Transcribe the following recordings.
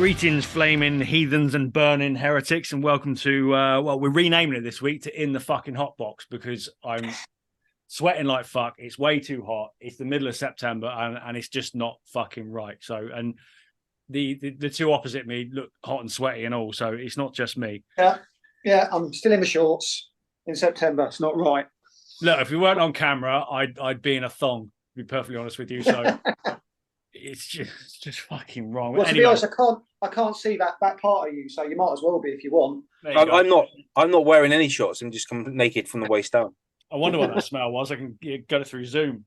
Greetings, flaming heathens and burning heretics, and welcome to, we're renaming it this week to In the Fucking Hot Box because I'm sweating like fuck. It's way too hot. It's the middle of September and it's just not fucking right. So, and the two opposite me look hot and sweaty and all, so it's not just me. Yeah, I'm still in the shorts in September. It's not right. Look, if we weren't on camera, I'd be in a thong, to be perfectly honest with you. So it's just fucking wrong. Well, anyway, to be honest, I can't see that part of you, so you might as well be if you want. I'm not wearing any shorts. I'm just naked from the waist down. I wonder what that smell was. I can get it through Zoom.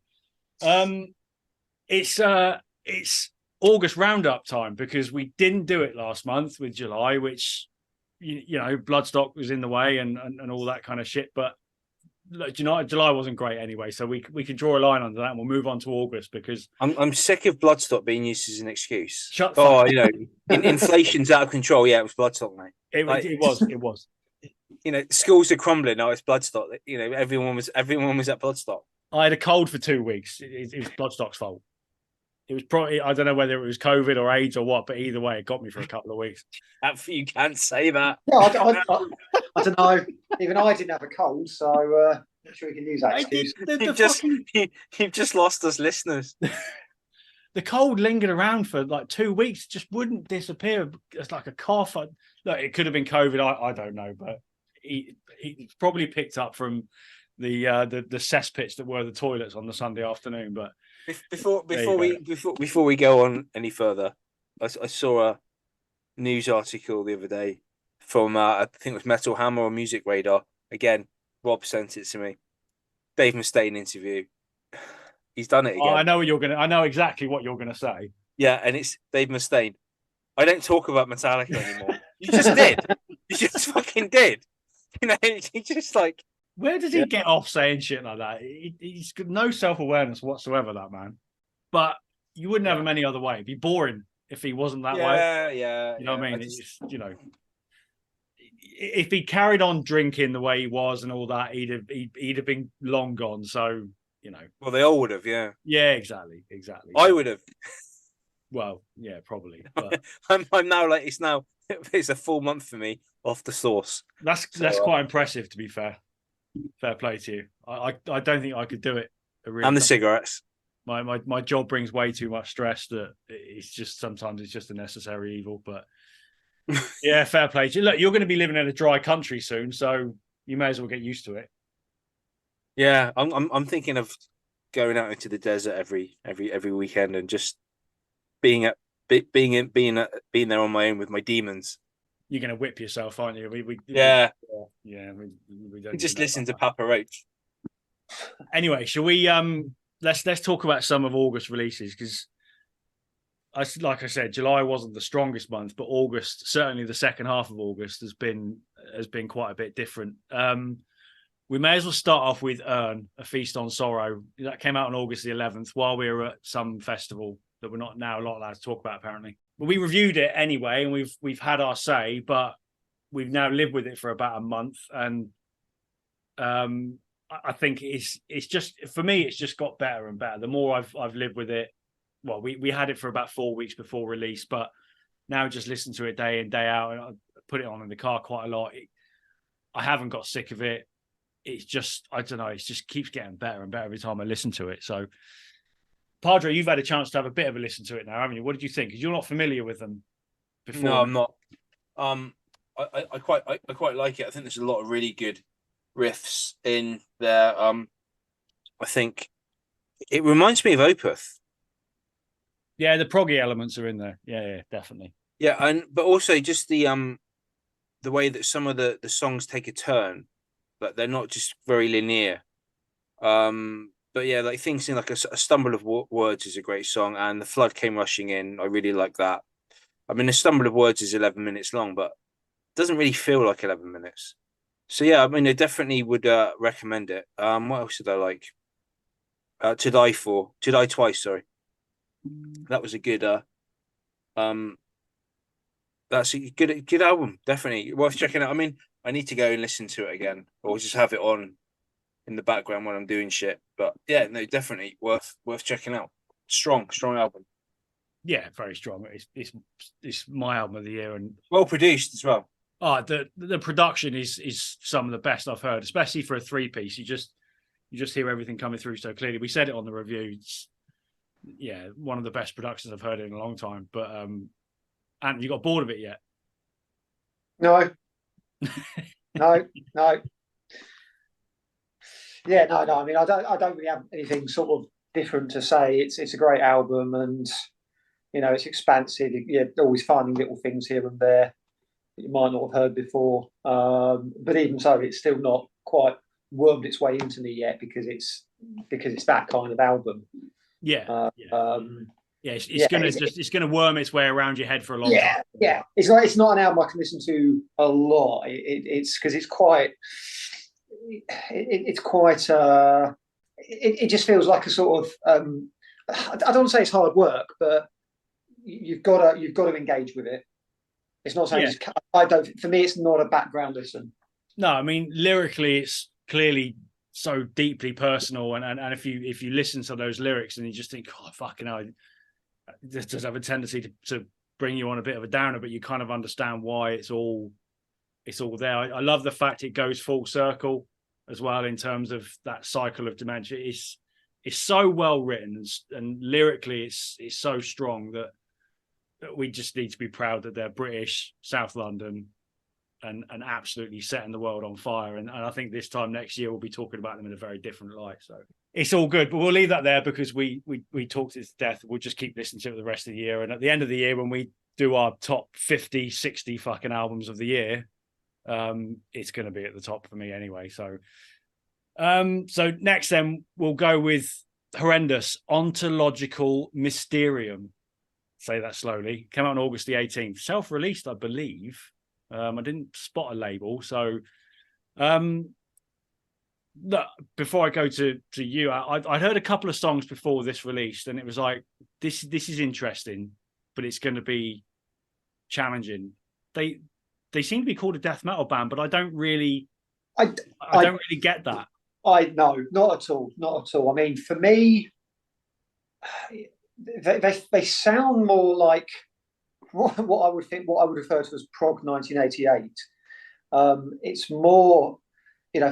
It's August roundup time because we didn't do it last month with July, which you know, bloodstock was in the way and all that kind of shit. But look, July wasn't great anyway, so we can draw a line under that and we'll move on to August because I'm sick of bloodstock being used as an excuse. Inflation's out of control. Yeah, it was bloodstock, mate. It was. You know, schools are crumbling now. It's bloodstock. You know, everyone was at bloodstock. I had a cold for 2 weeks. It was bloodstock's fault. It was probably, I don't know whether it was COVID or AIDS or what, but either way, it got me for a couple of weeks. You can't say that. Yeah, I don't know. Even I didn't have a cold, so not sure we can use that excuse. You've just lost us listeners. The cold lingered around for like 2 weeks, just wouldn't disappear. It's like a cough. Look, it could have been COVID. I don't know, but he probably picked up from the cesspits that were the toilets on the Sunday afternoon. But before we go on any further, I saw a news article the other day from I think it was Metal Hammer or Music Radar. Again, Rob sent it to me. Dave Mustaine interview. He's done it again. I know exactly what you're gonna say. Yeah, and it's Dave Mustaine. I don't talk about Metallica anymore. You just did. You just fucking did. You know, he just like. Where does he get off saying shit like that? He's got no self-awareness whatsoever, that man. But you wouldn't have him any other way. It'd be boring if he wasn't that way. Yeah. You know what I mean? It's, you know, if he carried on drinking the way he was and all that, he'd have been long gone. So, you know. Well, they all would have, yeah. Yeah, exactly. I would have. Well, yeah, probably. But I'm now like it's a full month for me off the sauce. That's quite impressive, to be fair. Fair play to you. I don't think I could do it. And the cigarettes. My job brings way too much stress that it's just sometimes it's just a necessary evil. But yeah, fair play to you. Look, you're going to be living in a dry country soon, so you may as well get used to it. Yeah, I'm thinking of going out into the desert every weekend and just being there on my own with my demons. You're going to whip yourself, aren't you? We don't just listen to Papa Roach. Anyway, shall we let's talk about some of August releases, because like I said, July wasn't the strongest month, but August, certainly the second half of August, has been quite a bit different. We may as well start off with Urne, A Feast on Sorrow. That came out on August the 11th while we were at some festival that we're not now allowed to talk about, apparently. But we reviewed it anyway, and we've had our say, but we've now lived with it for about a month, and I think it's just, for me, it's just got better and better. The more I've lived with it, well, we had it for about 4 weeks before release, but now just listen to it day in, day out, and I put it on in the car quite a lot. I haven't got sick of it. It's just, I don't know, it just keeps getting better and better every time I listen to it. So, Padre, you've had a chance to have a bit of a listen to it now, haven't you? What did you think? Because you're not familiar with them before. No, I'm not. I quite like it. I think there's a lot of really good riffs in there. I think it reminds me of Opeth. Yeah, the proggy elements are in there. Yeah, definitely. Yeah, but also just the way that some of the songs take a turn, but they're not just very linear. But yeah, like things in like a Stumble of Words is a great song, and The Flood Came Rushing In. I really like that. I mean, A Stumble of Words is 11 minutes long, but it doesn't really feel like 11 minutes. So yeah, I mean, I definitely would recommend it. What else did I like? To Die Twice. Sorry, that was a good. That's a good album. Definitely worth checking out. I mean, I need to go and listen to it again, or just have it on in the background when I'm doing shit. But yeah, no, definitely worth checking out. Strong album. Yeah, very strong. It's my album of the year, and Well produced as well. the production is some of the best I've heard, especially for a 3-piece. You just hear everything coming through so clearly. We said it on the review. It's, yeah, one of the best productions I've heard in a long time. But and you got bored of it yet? No, no, no. Yeah, no. I mean, I don't really have anything sort of different to say. It's a great album, and it's expansive. You're always finding little things here and there that you might not have heard before. But even so, it's still not quite wormed its way into me yet because it's that kind of album. Yeah, it's gonna worm its way around your head for a long time. Yeah. It's not an album I can listen to a lot. It's because it's quite. It's quite. It just feels like a sort of. I don't want to say it's hard work, but you've got to engage with it. It's not saying I don't. For me, it's not a background listen. No, I mean lyrically, it's clearly so deeply personal, and if you listen to those lyrics and you just think, oh fucking hell, this does have a tendency to bring you on a bit of a downer, but you kind of understand why it's all there. I love the fact it goes full circle as well in terms of that cycle of dementia. It's so well written and lyrically it's so strong that we just need to be proud that they're British, South London, and absolutely setting the world on fire. And I think this time next year we'll be talking about them in a very different light. So it's all good, but we'll leave that there because we talked it to death. We'll just keep listening to it the rest of the year. And at the end of the year, when we do our top 50, 60 fucking albums of the year, it's going to be at the top for me anyway. So next then we'll go with Horrendous Ontological Mysterium. Say that slowly. Came out on August the 18th. Self-released, I believe. I didn't spot a label. So look, before I go to you, I'd heard a couple of songs before this released, and it was like, this is interesting, but it's going to be challenging. They seem to be called a death metal band, but I don't really don't really get that. No, not at all. Not at all. I mean, for me, they sound more like what I would refer to as prog 1988. It's more,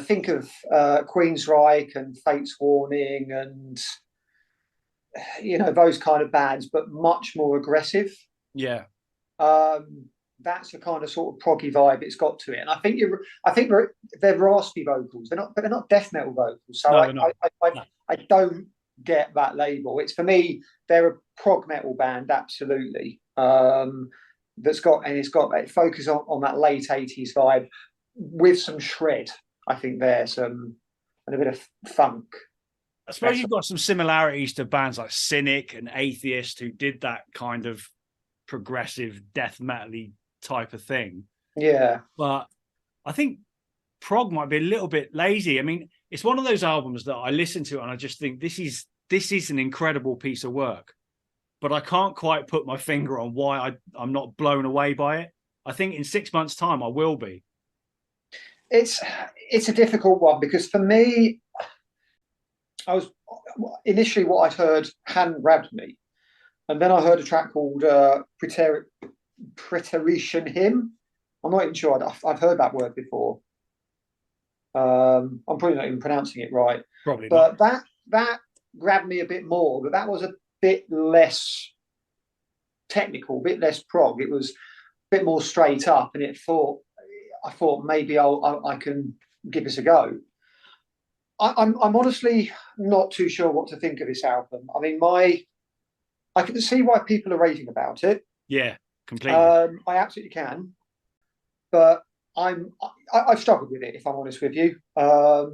think of Queensryche and Fate's Warning and those kind of bands, but much more aggressive. Yeah. That's the kind of sort of proggy vibe it's got to it, and I think they're raspy vocals. They're not death metal vocals. So no, I don't get that label. It's, for me, they're a prog metal band, absolutely. It focuses on that late 80s vibe with some shred. I think there's and a bit of funk. I suppose you've got some similarities to bands like Cynic and Atheist, who did that kind of progressive death metal-y type of thing. Yeah. But I think prog might be a little bit lazy. I mean, it's one of those albums that I listen to and I just think this is an incredible piece of work, but I can't quite put my finger on why I'm not blown away by it. I think in 6 months' time I will be. It's a difficult one because for me, I was initially what I'd heard hadn't grabbed me, and then I heard a track called Preterition Hymn. I'm not even sure I've heard that word before. I'm probably not even pronouncing it right. Probably but not. That grabbed me a bit more, but that was a bit less technical, a bit less prog. It was a bit more straight up, and I thought maybe I can give this a go. I'm honestly not too sure what to think of this album. I mean, I can see why people are raving about it. Yeah, completely. I absolutely can, but I've struggled with it, if I'm honest with you. I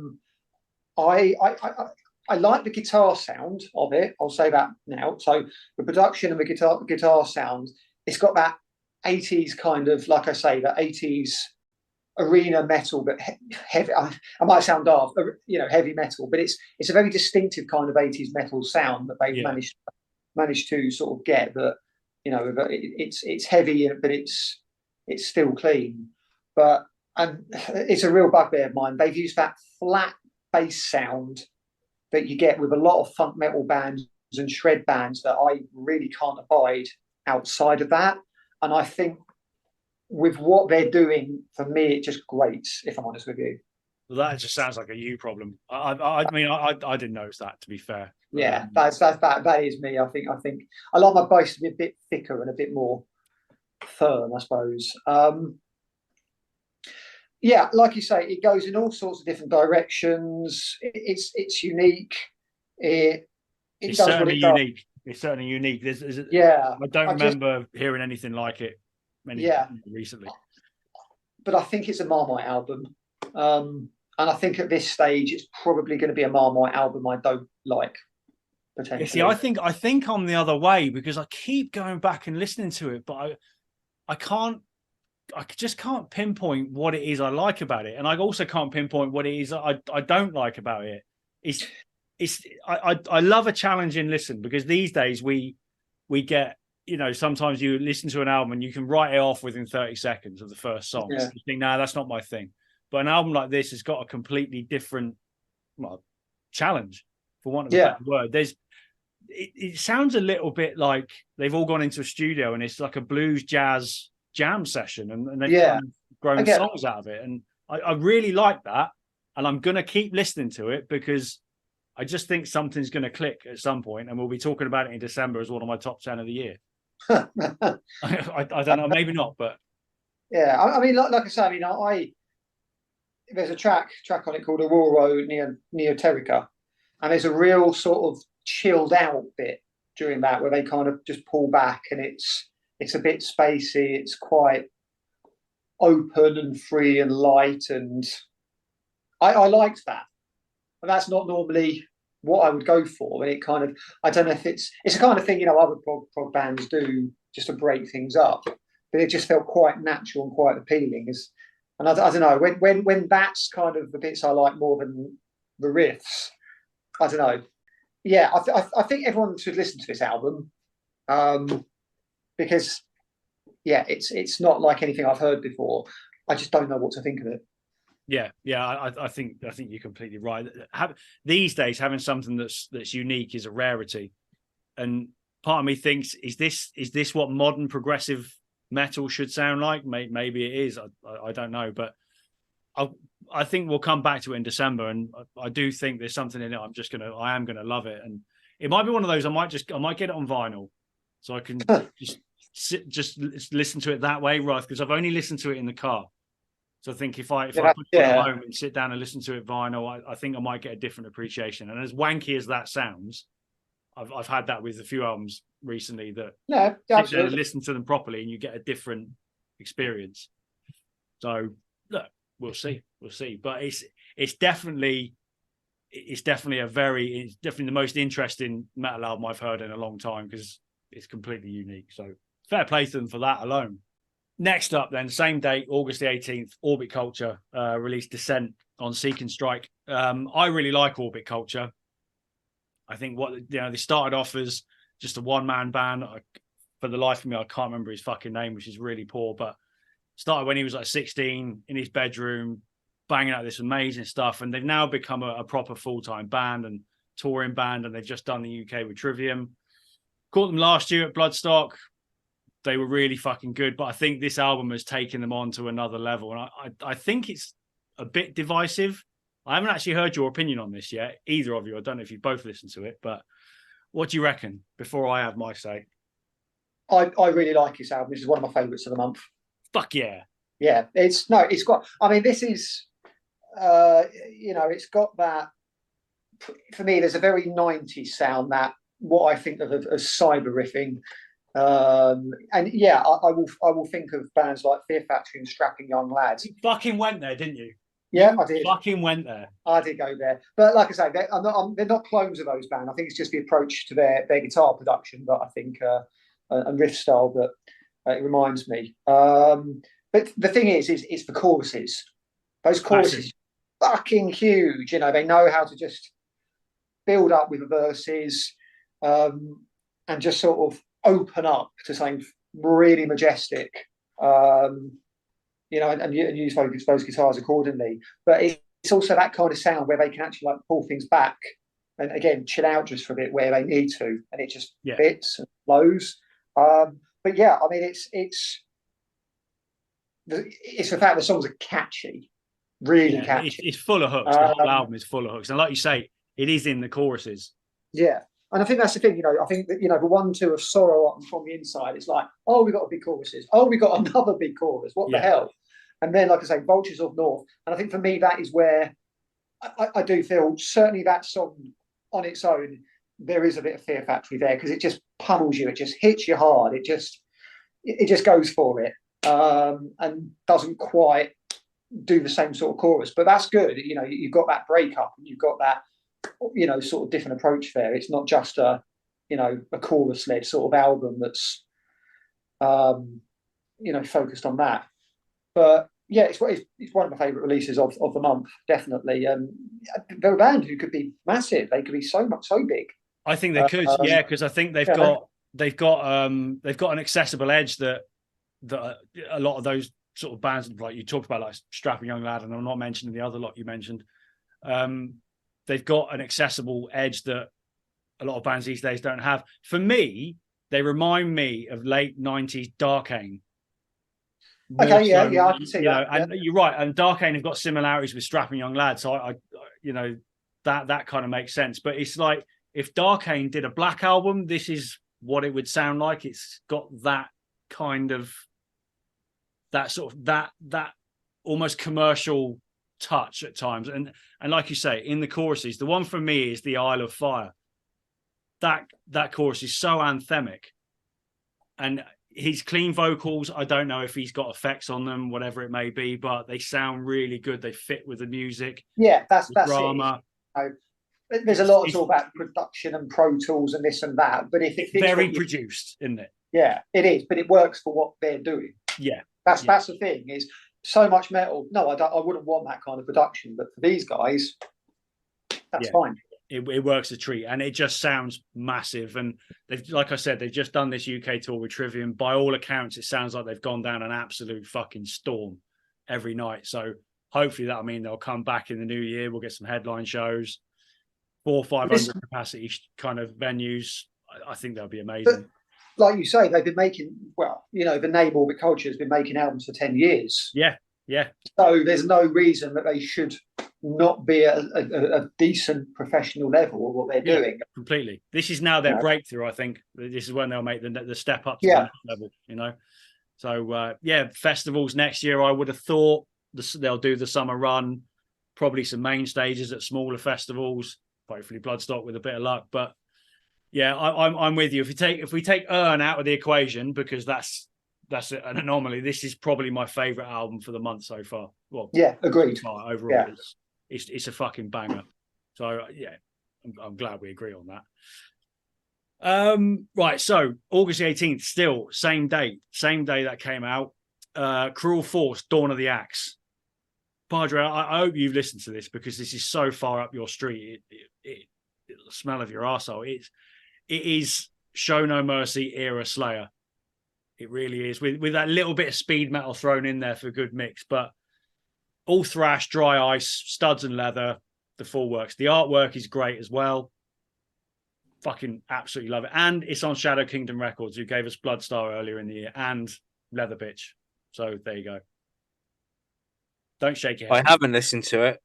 like the guitar sound of it. I'll say that now. So the production and the guitar sound, it's got that 80s kind of, like I say, the 80s arena metal, but heavy. I might sound daft, heavy metal, but it's a very distinctive kind of 80s metal sound that they've managed to sort of get. That it's heavy, but it's still clean. And it's a real bugbear of mine. They've used that flat bass sound that you get with a lot of funk metal bands and shred bands that I really can't abide outside of that. And I think with what they're doing, for me, it just grates, if I'm honest with you. Well, that just sounds like a you problem. I mean, I didn't notice that, to be fair. Yeah, that is me. I think I like my bass to be a bit thicker and a bit more firm, I suppose. Yeah, like you say, it goes in all sorts of different directions. It's unique. It It's does certainly what it does. unique. It's certainly unique. Yeah, I don't remember hearing anything like it recently. But I think it's a Marmite album. And I think at this stage, it's probably going to be a Marmite album I don't like, potentially. See, I think I'm the other way, because I keep going back and listening to it, but I just can't pinpoint what it is I like about it. And I also can't pinpoint what it is I don't like about it. I love a challenging listen, because these days we get, sometimes you listen to an album and you can write it off within 30 seconds of the first song. Yeah. You think, no, that's not my thing. But an album like this has got a completely different challenge, for want of a better word. It sounds a little bit like they've all gone into a studio and it's like a blues jazz jam session, and they've kind of grown songs out of it. And I really like that. And I'm going to keep listening to it, because I just think something's going to click at some point, and we'll be talking about it in December as one of my top 10 of the year. I don't know, maybe not, but yeah. I mean, like I say, I mean, there's a track on it called Aurora Neoterica, and there's a real sort of chilled out bit during that where they kind of just pull back, and it's a bit spacey. It's quite open and free and light, and I liked that. And that's not normally what I would go for. And it kind of, I don't know if it's the kind of thing, other prog bands do just to break things up, but it just felt quite natural and quite appealing. And I don't know, when that's kind of the bits I like more than the riffs, I don't know. Yeah, I think everyone should listen to this album, because it's not like anything I've heard before. I just don't know what to think of it. Yeah, I think you're completely right. These days, having something that's unique is a rarity, and part of me thinks, is this what modern progressive metal should sound like? Maybe it is. I don't know, but I think we'll come back to it in December, and I do think there's something in it. I am gonna love it, and it might be one of those. I might get it on vinyl, so I can just listen to it that way, right? Because I've only listened to it in the car. So I think if I put it at home and sit down and listen to it vinyl, I think I might get a different appreciation. And as wanky as that sounds, I've had that with a few albums recently that sit down and listen to them properly, and you get a different experience. So look, we'll see. But it's definitely the most interesting metal album I've heard in a long time, because it's completely unique. So fair play to them for that alone. Next up, then, same date, August the 18th, Orbit Culture released Descent on Seek and Strike. I really like Orbit Culture. I think they started off as just a one-man band. For the life of me, I can't remember his fucking name, which is really poor, but started when he was like 16 in his bedroom, banging out this amazing stuff. And they've now become a proper full-time band and touring band, and they've just done the UK with Trivium. Caught them last year at Bloodstock. They were really fucking good, but I think this album has taken them on to another level. And I think it's a bit divisive. I haven't actually heard your opinion on this yet, either of you. I don't know if you both listened to it, but what do you reckon before I have my say? I really like this album. This is one of my favourites of the month. Fuck yeah. Yeah, it's got, I mean, this is, it's got that, for me, there's a very 90s sound, that what I think of as cyber riffing. And yeah, I will think of bands like Fear Factory and Strapping Young Lads. You fucking went there, didn't you? Yeah, I did. Fucking went there. I did go there, but like I say, they're not clones of those bands. I think it's just the approach to their guitar production that I think and riff style that it reminds me. But the thing is the choruses. Those choruses, fucking huge. They know how to just build up with the verses, and just sort of open up to something really majestic, and use those guitars accordingly. But it's also that kind of sound where they can actually pull things back and again chill out just for a bit where they need to, and it just Yeah. fits and flows. But yeah, I mean, it's the fact the songs are catchy, really catchy. It's full of hooks. The whole album is full of hooks, and like you say, it is in the choruses. Yeah, and I think that's the thing. I think that the 1, 2 of Sorrow and From the Inside. It's like, oh, we got a big choruses. Oh, we got another big chorus. What the hell? And then, like I say, Vultures of North. And I think for me, that is where I do feel certainly that song on its own, there is a bit of Fear Factory there because it just pummels you. It just hits you hard. It just goes for it, and doesn't quite do the same sort of chorus. But that's good. You've got that breakup and you've got that sort of different approach there. It's not just a chorus led sort of album that's focused on that. But yeah, it's one of my favourite releases of the month, definitely. They're a band who could be massive. They could be so big. I think they could, because I think they've got an accessible edge that a lot of those sort of bands, like you talked about, like Strapping Young Lad, and I'm not mentioning the other lot you mentioned. They've got an accessible edge that a lot of bands these days don't have. For me, they remind me of late 90s Darkane. Okay, yeah, I can see that. And you're right. And Darkane have got similarities with Strapping Young Lad, so I that kind of makes sense. But it's like if Darkane did a Black album, this is what it would sound like. It's got that kind of that almost commercial touch at times, and like you say, in the choruses, the one for me is the Isle of Fire. That chorus is so anthemic, and his clean vocals, I don't know if he's got effects on them, whatever it may be, but they sound really good. They fit with the music. Yeah, that's drama. There's a lot of talk about production and Pro Tools and this and that, but if it's very produced, isn't it? Yeah, it is, but it works for what they're doing. Yeah, that's the thing. Is so much metal. No, I wouldn't want that kind of production, but for these guys, that's fine. It works a treat, and it just sounds massive. And they've, like I said, they've just done this UK tour with Trivium. By all accounts, it sounds like they've gone down an absolute fucking storm every night. So hopefully that'll mean they'll come back in the new year. We'll get some headline shows, 400-500 capacity kind of venues. I think that'll be amazing. But like you say, they've been making, the name Orbit Culture has been making albums for 10 years. Yeah. So there's no reason that they should not be at a decent professional level of what they're doing. Completely. This is now their breakthrough, I think. This is when they'll make the step up to the next level, So, festivals next year, I would have thought they'll do the summer run, probably some main stages at smaller festivals, hopefully Bloodstock with a bit of luck. But yeah, I'm with you. If we take Urne out of the equation, because that's an anomaly, this is probably my favourite album for the month so far. Well, yeah, agreed. Overall, it's a fucking banger. So yeah, I'm glad we agree on that. Right, so August 18th, still same day that came out. Cruel Force, Dawn of the Axe. Padre, I hope you've listened to this, because this is so far up your street. It the smell of your arsehole. It is Show No Mercy era Slayer. It really is, with that little bit of speed metal thrown in there for a good mix. But all thrash, dry ice, studs and leather, the full works. The artwork is great as well. Fucking absolutely love it. And it's on Shadow Kingdom Records, who gave us Bloodstar earlier in the year, and Leather Bitch. So there you go. Don't shake your head. I haven't listened to it.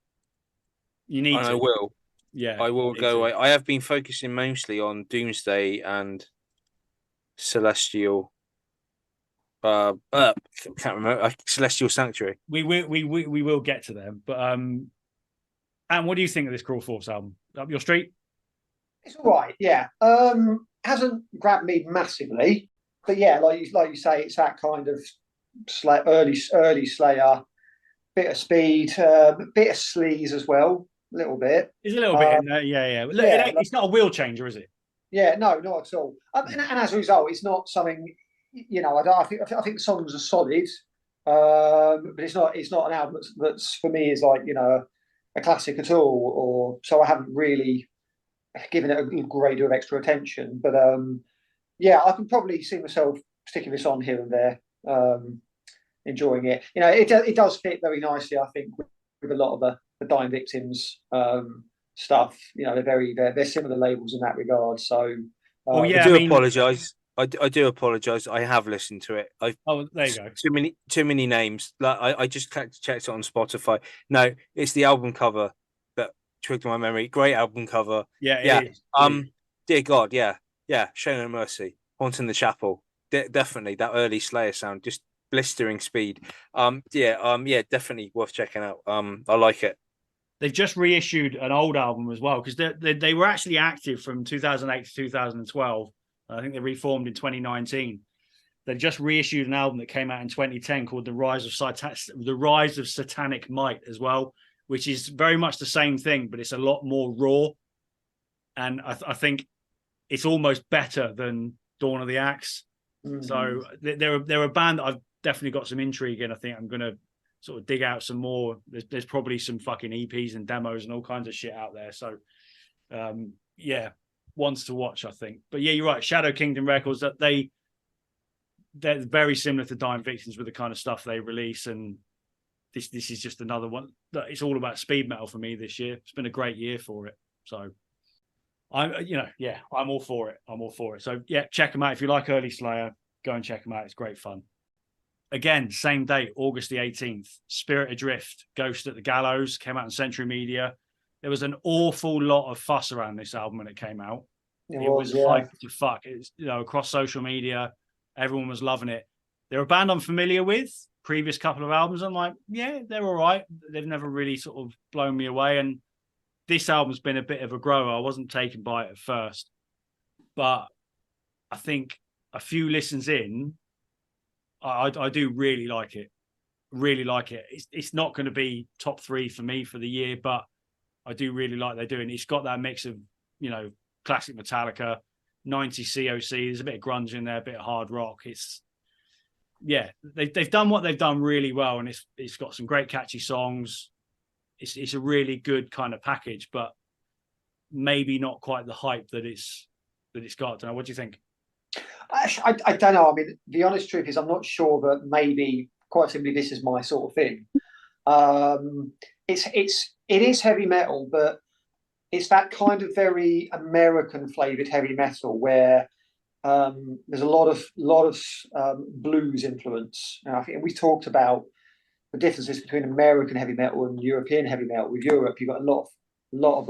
You need to. I will. Yeah. I will go away. I have been focusing mostly on Doomsday and Celestial. Can't remember. Celestial Sanctuary. We will get to them. But and what do you think of this Cruel Force album? Up your street? It's all right, yeah. Hasn't grabbed me massively, but yeah, like you say, it's that kind of early Slayer, bit of speed, bit of sleaze as well, a little bit. There's a little bit in there, yeah. Look, it's not a wheel changer, is it? Yeah, no, not at all. And as a result, it's not something. I think the songs are solid, but it's not an album that's for me is like a classic at all, or so I haven't really given it a great deal of extra attention. But I can probably see myself sticking this on here and there, enjoying it. It does fit very nicely, I think, with a lot of the Dying Victims stuff. They're similar labels in that regard. So Well, I yeah, I do mean, apologize. I do apologize. I have listened to it. I oh, there you go. too many names. Like I just checked it on Spotify. No, it's the album cover that trigged my memory. Great album cover. Yeah, Yeah. it is. Dear God, yeah. Show No Mercy. Haunting the Chapel. Definitely that early Slayer sound, just blistering speed. Yeah, definitely worth checking out. I like it. They've just reissued an old album as well, because they were actually active from 2008 to 2012. I think they reformed in 2019. They just reissued an album that came out in 2010 called The Rise of Satanic Might as well, which is very much the same thing, but it's a lot more raw. And I think it's almost better than Dawn of the Axe. So they're a band that I've definitely got some intrigue in. I think I'm going to sort of dig out some more. There's probably some fucking EPs and demos and all kinds of shit out there. So yeah, ones to watch, I think. But yeah, you're right. Shadow Kingdom Records, that they're very similar to Dying Victims with the kind of stuff they release, and this is just another one. It's all about speed metal for me this year. It's been a great year for it. So I'm all for it. I'm all for it. So yeah, check them out. If you like early Slayer, go and check them out. It's great fun. Again, same date, August the 18th, Spirit Adrift, Ghost at the Gallows, came out on Century Media. There was an awful lot of fuss around this album when it came out. It was hyped to fuck. It's, across social media, everyone was loving it. They're a band I'm familiar with, previous couple of albums. I'm like, yeah, they're all right. They've never really sort of blown me away. And this album's been a bit of a grower. I wasn't taken by it at first, but I think a few listens in, I do really like it. Really like it. It's not going to be top 3 for me for the year, but I do really like they're doing. It's got that mix of, classic Metallica, 90s COC. There's a bit of grunge in there, a bit of hard rock. They've done what they've done really well, and it's got some great catchy songs. It's a really good kind of package, but maybe not quite the hype that it's got. I don't know. What do you think? I don't know. I mean, the honest truth is, I'm not sure that maybe quite simply this is my sort of thing. It is heavy metal, but it's that kind of very American flavored heavy metal where there's a lot of blues influence. And I think we talked about the differences between American heavy metal and European heavy metal. With Europe, you've got a lot of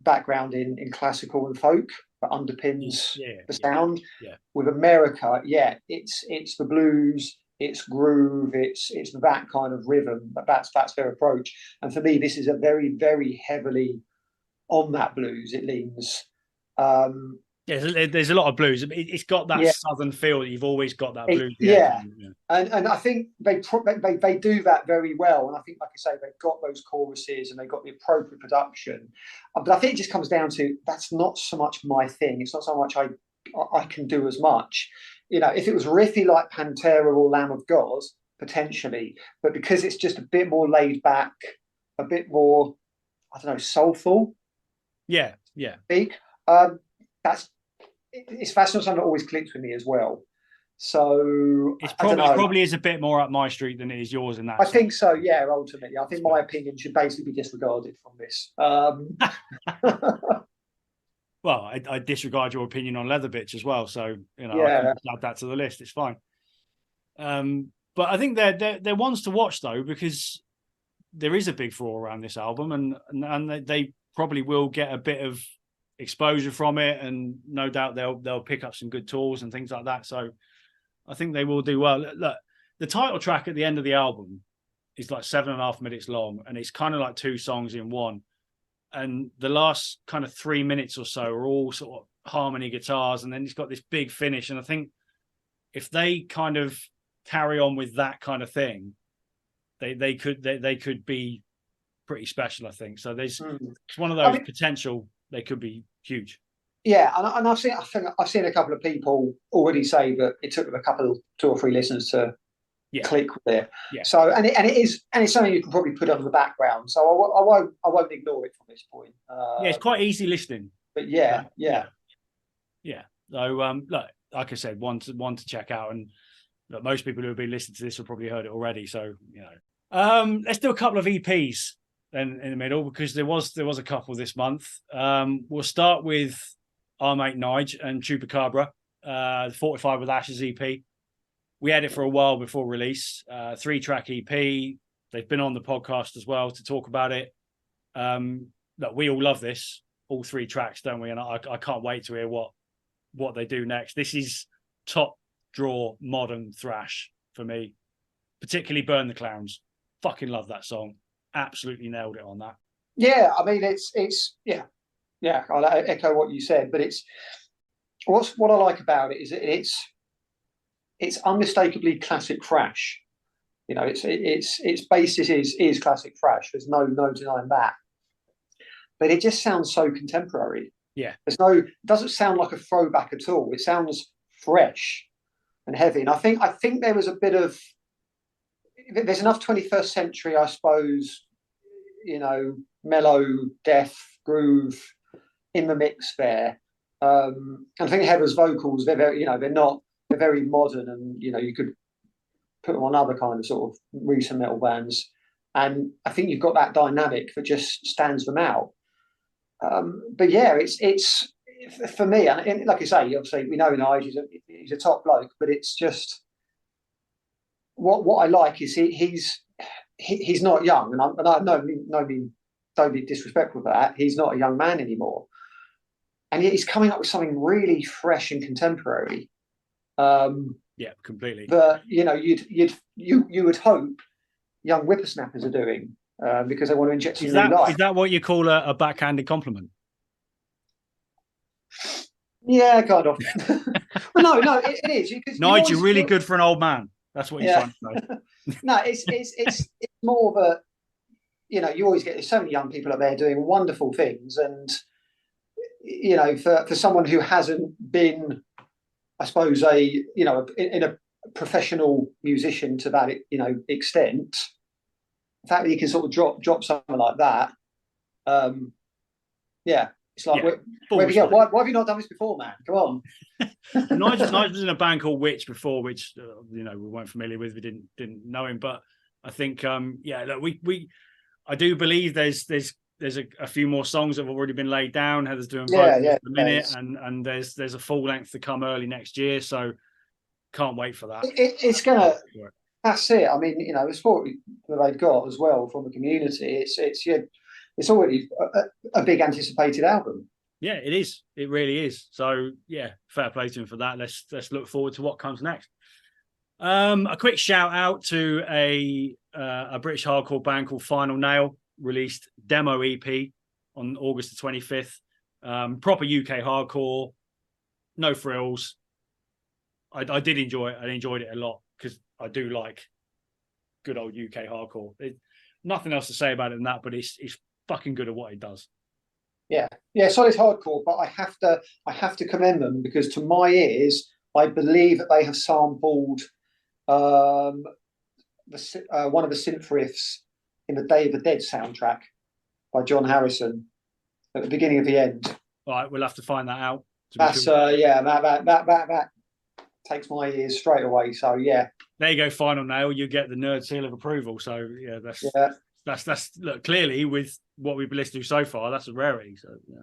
background in classical and folk that underpins the sound. Yeah. With America, it's the blues, it's groove, it's that kind of rhythm. That's their approach. And for me, this is a very, very heavily on that blues. It leans. There's a lot of blues. It's got that southern feel that you've always got that blues. And I think they do that very well. And I think, like I say, they've got those choruses and they've got the appropriate production. But I think it just comes down to that's not so much my thing. It's not so much I can do as much. If it was riffy like Pantera or Lamb of God, potentially, but because it's just a bit more laid back, a bit more, I don't know, soulful. Yeah. That's not something that always clicks with me as well. So it probably is a bit more up my street than it is yours in that. I think so. Yeah, ultimately, I think my opinion should basically be disregarded from this. Well, I disregard your opinion on Leather Bitch as well, so I can add that to the list. It's fine. But I think they're ones to watch though, because there is a big furore around this album, and they probably will get a bit of exposure from it, and no doubt they'll pick up some good tools and things like that. So I think they will do well. Look, the title track at the end of the album is like 7.5 minutes long, and it's kind of like 2 songs in one. And the last kind of 3 minutes or so are all sort of harmony guitars, and then it's got this big finish. And I think if they kind of carry on with that kind of thing, they could be pretty special, I think. So it's one of those potential. They could be huge. Yeah, and I've seen a couple of people already say that it took them a couple, 2 or 3 listens to click with it. Yeah. So it's something you can probably put on the background. So I won't ignore it from this point. It's quite easy listening. But yeah. So look, like I said, one to check out, and look, most people who have been listening to this have probably heard it already. So let's do a couple of EPs. then in the middle, because there was a couple this month. We'll start with our mate Nige and Chupacabra, the 45 with Ashes EP. We had it for a while before release. 3-track EP. They've been on the podcast as well to talk about it. Look, we all love this, all 3 tracks, don't we? And I can't wait to hear what they do next. This is top draw modern thrash for me, particularly Burn the Clowns. Fucking love that song. Absolutely nailed it on that. Yeah, I mean, it's I'll echo what you said, but it's what I like about it is it's unmistakably classic thrash. You know, its basis is classic thrash. There's no denying that. But it just sounds so contemporary. Yeah, it doesn't sound like a throwback at all. It sounds fresh and heavy. And I think there was a bit of, there's enough 21st century, I suppose, you know, mellow, death, groove in the mix there. And I think Heather's vocals, they're very, you know, they're very modern, and you know, you could put them on other kind of sort of recent metal bands. And I think you've got that dynamic that just stands them out. But yeah, it's for me, and like I say, obviously we know Nige, he's a top bloke, but it's just what I like is he's not young, and I don't be disrespectful for that. He's not a young man anymore, and yet he's coming up with something really fresh and contemporary. Yeah, completely. But you know, you would hope young whippersnappers are doing, because they want to inject some new life. Is that what you call a backhanded compliment? Yeah, kind of. Well, no, it is. Nige, you're really good for an old man. That's what you're trying to say. No, it's more of a, you know, you always get, there's so many young people out there doing wonderful things, and you know, for someone who hasn't been, I suppose, in a professional musician to that, you know, extent, the fact that you can sort of drop something like that, yeah, it's like, why have you not done this before, man? Come on. Nige was in a band called Witch before, which you know, we weren't familiar with. We didn't know him, but I think look, I do believe there's a few more songs that have already been laid down. Heather's doing vocals at the minute, and there's a full length to come early next year, so can't wait for that. It's gonna. That's it. I mean, you know, the support that they've got as well from the community. It's already a big anticipated album. Yeah, it is. It really is. So yeah, fair play to him for that. Let's look forward to what comes next. A quick shout out to a British hardcore band called Final Nail, released demo EP on August the 25th. Proper UK hardcore, no frills. I did enjoy it. I enjoyed it a lot because I do like good old UK hardcore. Nothing else to say about it than that, but it's fucking good at what it does. Yeah, solid hardcore. But I have to commend them, because to my ears, I believe that they have sampled one of the synth riffs in the Day of the Dead soundtrack by John Harrison at the beginning of the end. All right, we'll have to find that out. That's that takes my ears straight away. So yeah, there you go. Final Nail, you get the nerd seal of approval. So yeah, that's look, clearly with what we've been listening to so far, that's a rarity. So yeah.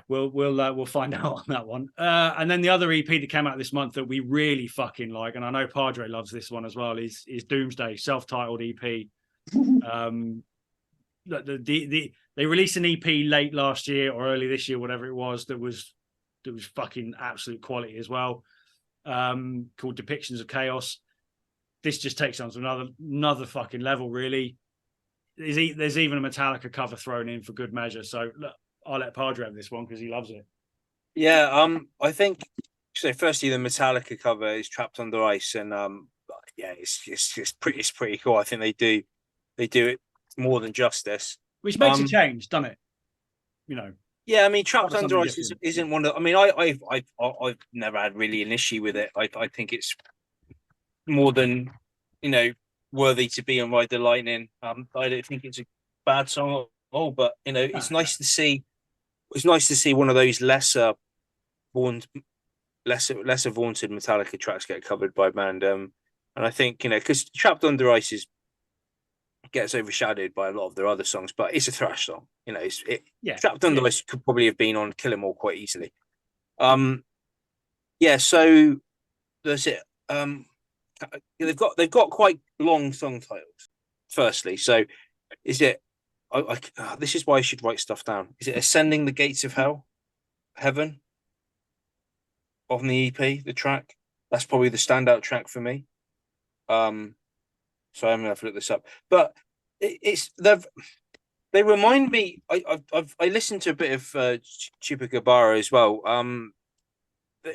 We'll find out on that one. And then the other EP that came out this month that we really fucking like, and I know Padre loves this one as well, is Doomsday, self-titled EP. They released an EP late last year or early this year, whatever it was, that was fucking absolute quality as well, called Depictions of Chaos. This just takes on to another fucking level, really. There's even a Metallica cover thrown in for good measure. So look, I'll let Padre have this one because he loves it. Yeah, I think so. Firstly, the Metallica cover is Trapped Under Ice, and yeah, it's pretty cool. I think they do it more than justice, which makes a change, doesn't it? You know. Yeah, I mean, Trapped Under Ice isn't one of. I mean, I've never had really an issue with it. I think it's more than, you know, worthy to be on Ride the Lightning. I don't think it's a bad song at all, but you know, it's nice to see. It's nice to see one of those lesser vaunted Metallica tracks get covered by a band. And I think, you know, because Trapped Under Ice is gets overshadowed by a lot of their other songs, but it's a thrash song. You know, Yeah, Trapped Under Ice could probably have been on Kill 'Em All quite easily. Yeah, so that's it. They've got quite long song titles. Firstly, so is it? This is why I should write stuff down. Is it Ascending the Gates of Heaven, on the EP, the track? That's probably the standout track for me. So I'm gonna have to look this up. But they remind me. I listened to a bit of Chupacabra as well.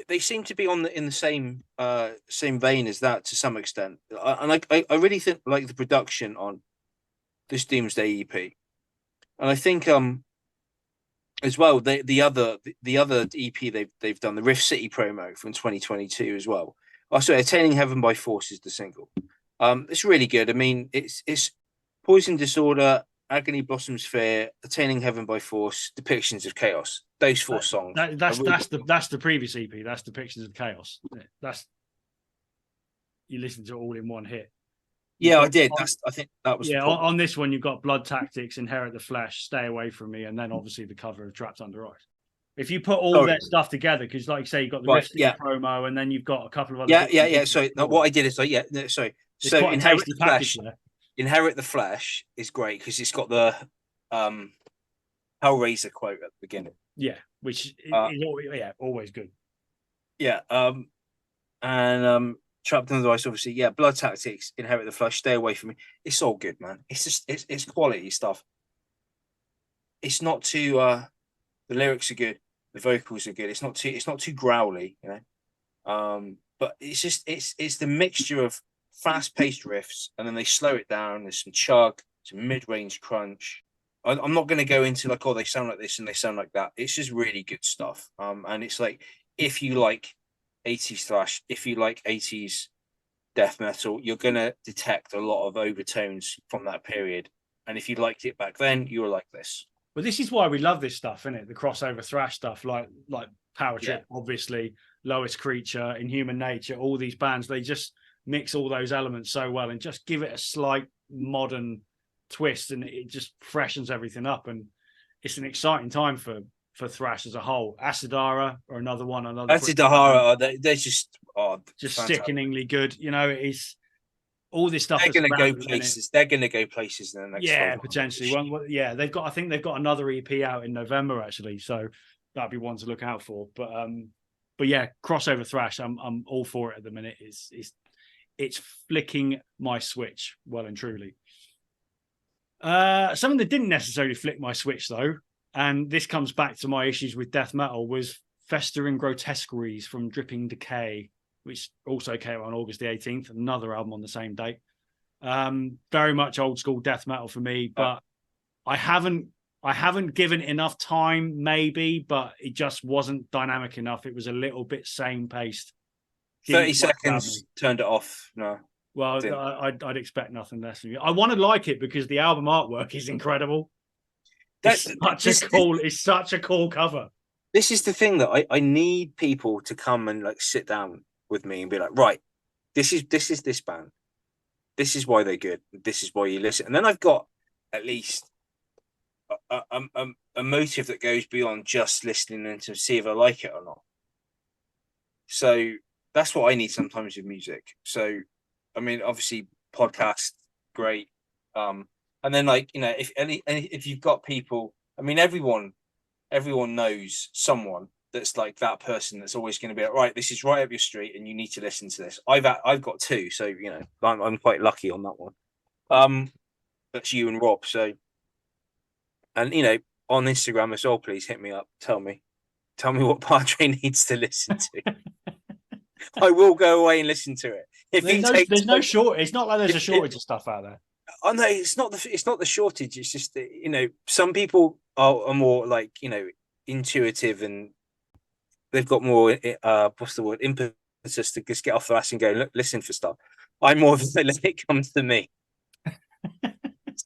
They seem to be in the same vein as that to some extent, and I really think like the production on this Doomsday EP, and I think as well the other EP they've done, the Rift City promo from 2022 as well. Oh, sorry, Attaining Heaven by Force is the single. It's really good. I mean, it's Poison Disorder, Agony Blossoms Fear, Attaining Heaven by Force, Depictions of Chaos. Those four songs. That's the previous EP. That's Depictions of Chaos. That's, you listen to it all in one hit. I did. I think that was on this one. You've got Blood Tactics, Inherit the Flesh, Stay Away From Me, and then obviously the cover of Trapped Under Ice. If you put all that stuff together, because like you say, you've got the Rift promo, and then you've got a couple of other So what I did is sorry. It's so Inherit the Flesh. Inherit the Flesh is great because it's got the Hellraiser quote at the beginning. Yeah, which is always good. Yeah, and Trapped Under Ice, obviously. Yeah, Blood Tactics, Inherit the Flesh, Stay Away From Me. It's all good, man. It's just it's quality stuff. It's not too. The lyrics are good. The vocals are good. It's not too growly, you know. But it's just it's the mixture of fast-paced riffs, and then they slow it down. There's some chug, some mid-range crunch. I'm not going to go into like, oh, they sound like this and they sound like that. It's just really good stuff. And it's like, if you like 80s thrash, if you like 80s death metal, you're going to detect a lot of overtones from that period. And if you liked it back then, you were like this. But this is why we love this stuff, isn't it? The crossover thrash stuff, like Power Trip, obviously, Lowest Creature, Inhuman Nature, all these bands, they just mix all those elements so well and just give it a slight modern twist, and it just freshens everything up. And it's an exciting time for thrash as a whole. Acidara or another one. Acidara, they're just sickeningly good. You know, it's all this stuff. They're going to go places. They're going to go places in the next. Potentially. They've got. I think they've got another EP out in November actually, so that'd be one to look out for. But yeah, crossover thrash. I'm all for it at the minute. It's flicking my switch well and truly. Something that didn't necessarily flick my switch though, and this comes back to my issues with death metal, was Festering Grotesqueries from Dripping Decay, which also came out on August the 18th, another album on the same date. Very much old school death metal for me, but I haven't given it enough time, maybe, but it just wasn't dynamic enough. It was a little bit same paced. 30 seconds turned it off. No. Well, I'd expect nothing less from you. I want to like it because the album artwork is incredible. It's such a cool cover. This is the thing that I need people to come and like sit down with me and be like, right, this is this band. This is why they're good. This is why you listen. And then I've got at least a motive that goes beyond just listening and to see if I like it or not. So that's what I need sometimes with music. So, I mean, obviously podcast, great. And then like, you know, if you've got people, I mean, everyone knows someone that's like that person that's always going to be like, right, this is right up your street and you need to listen to this. I've got two, so you know, I'm quite lucky on that one. That's you and Rob. So, and you know, on Instagram as well, please hit me up. Tell me what Padre needs to listen to. I will go away and listen to it. There's no shortage. It's not like there's a shortage of stuff out there. Oh no, it's not the shortage. It's just that, you know, some people are more like, you know, intuitive and they've got more what's the word, impetus to just get off their ass and go listen for stuff. I'm more of a let it come to me.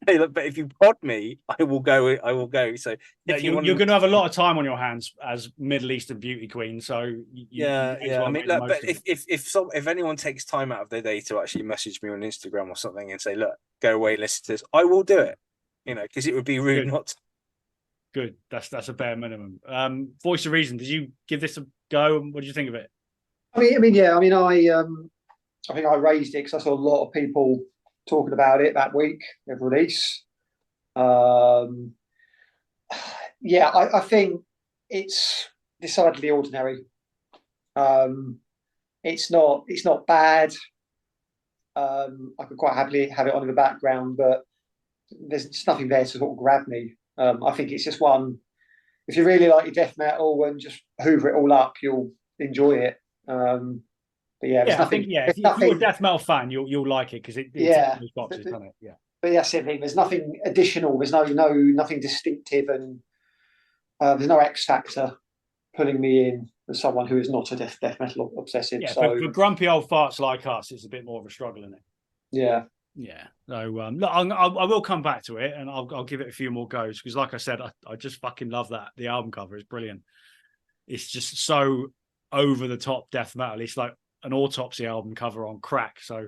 Hey, look, but if you pod me, I will go. I will go. So Yeah, if you you're want, going to have a lot of time on your hands as Middle Eastern beauty queen, so you yeah, may as yeah. I well mean, make the look, but most of it. if anyone takes time out of their day to actually message me on Instagram or something and say, look, go away, listen to this, I will do it. You know, because it would be rude Good. not to. Good. That's a bare minimum. Voice of Reason. Did you give this a go? And what did you think of it? Yeah. I think I raised it because I saw a lot of people talking about it that week of release. Um, yeah, I think it's decidedly ordinary. Um, it's not bad. I could quite happily have it on in the background, but there's nothing there to sort of grab me. I think it's just one. If you really like your death metal and just hoover it all up, you'll enjoy it. But yeah, Yeah, I think There's if you're a nothing. death metal fan, you'll like it because it ticks Yeah, those boxes, doesn't it? Yeah. but that's the thing. There's nothing additional. There's nothing distinctive, and there's no X factor pulling me in as someone who is not a death metal obsessive. Yeah, So for grumpy old farts like us, it's a bit more of a struggle, isn't it? yeah, Yeah. So look, I will come back to it and I'll give it a few more goes because, like I said, I just fucking love that. The album cover is brilliant. It's just so over the top death metal. It's like an Autopsy album cover on crack. So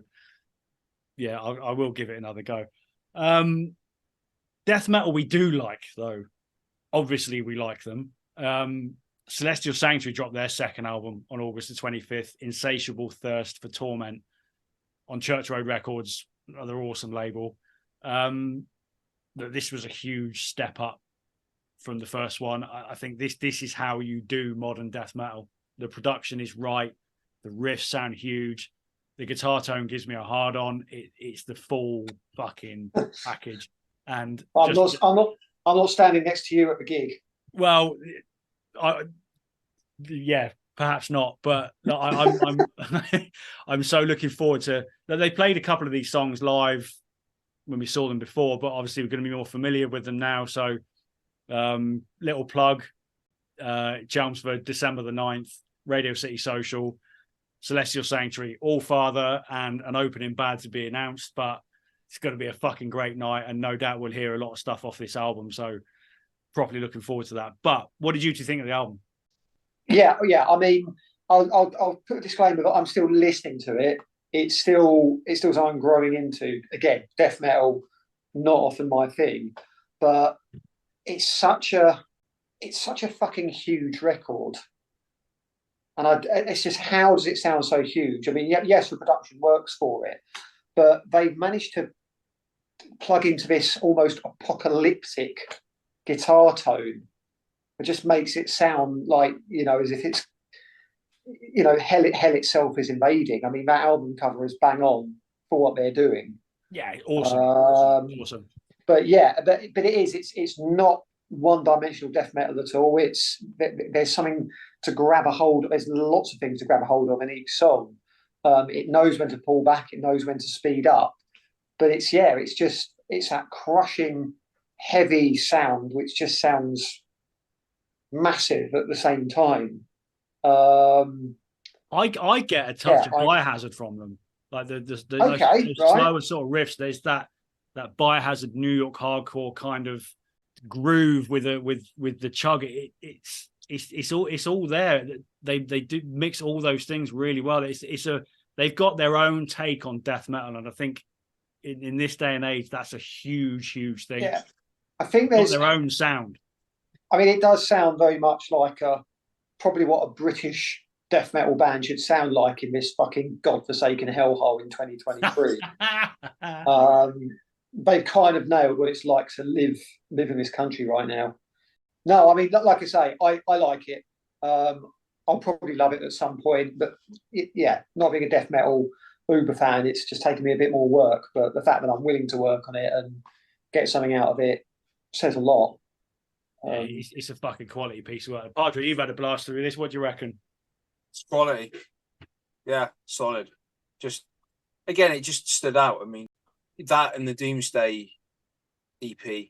yeah, I will give it another go. Death metal we do like though. Obviously, we like them. Celestial Sanctuary dropped their second album on August the 25th. Insatiable Thirst for Torment on Church Road Records, another awesome label. This was a huge step up from the first one. I think this is how you do modern death metal. The production is right. The riffs sound huge. The guitar tone gives me a hard on. It's the full fucking package. And I'm not standing next to you at the gig. Well, yeah, perhaps not, but I'm I'm so looking forward to that. They played a couple of these songs live when we saw them before, but obviously we're going to be more familiar with them now. So, little plug, Chelmsford, December the 9th, Radio City Social, Celestial Sanctuary, All Father, and an opening band to be announced. But it's going to be a fucking great night, and no doubt we'll hear a lot of stuff off this album. So, properly looking forward to that. But what did you two think of the album? Yeah. I mean, I'll put a disclaimer that I'm still listening to it. It's still something I'm growing into. Again, death metal, not often my thing, but it's such a fucking huge record. And it's just, how does it sound so huge? I mean, yes, the production works for it, but they've managed to plug into this almost apocalyptic guitar tone. It just makes it sound like, as if it's, hell itself is invading. I mean, that album cover is bang on for what they're doing. Yeah, awesome. Awesome. But yeah, but it is. It's not one-dimensional death metal at all. There's something to grab a hold of. There's lots of things to grab a hold of in each song. It knows when to pull back. It knows when to speed up. But it's that crushing, heavy sound, which just sounds massive at the same time. I get a touch of Biohazard from them, like the slower sort of riffs. There's that Biohazard New York hardcore kind of groove with the chug. It's all there. They do mix all those things really well. They've got their own take on death metal, and I think in this day and age that's a huge thing. Yeah, I think there's their own sound. I mean, it does sound very much like probably what a British death metal band should sound like in this fucking godforsaken hellhole in 2023. They've kind of nailed what it's like to live in this country right now. No, I mean, like I say, I like it. I'll probably love it at some point, but not being a death metal uber fan, it's just taken me a bit more work. But the fact that I'm willing to work on it and get something out of it says a lot. It's a fucking quality piece of work. Padre, you've had a blast through this. What do you reckon? It's quality. Yeah, solid. Just again, it just stood out. I mean, that and the Doomsday EP.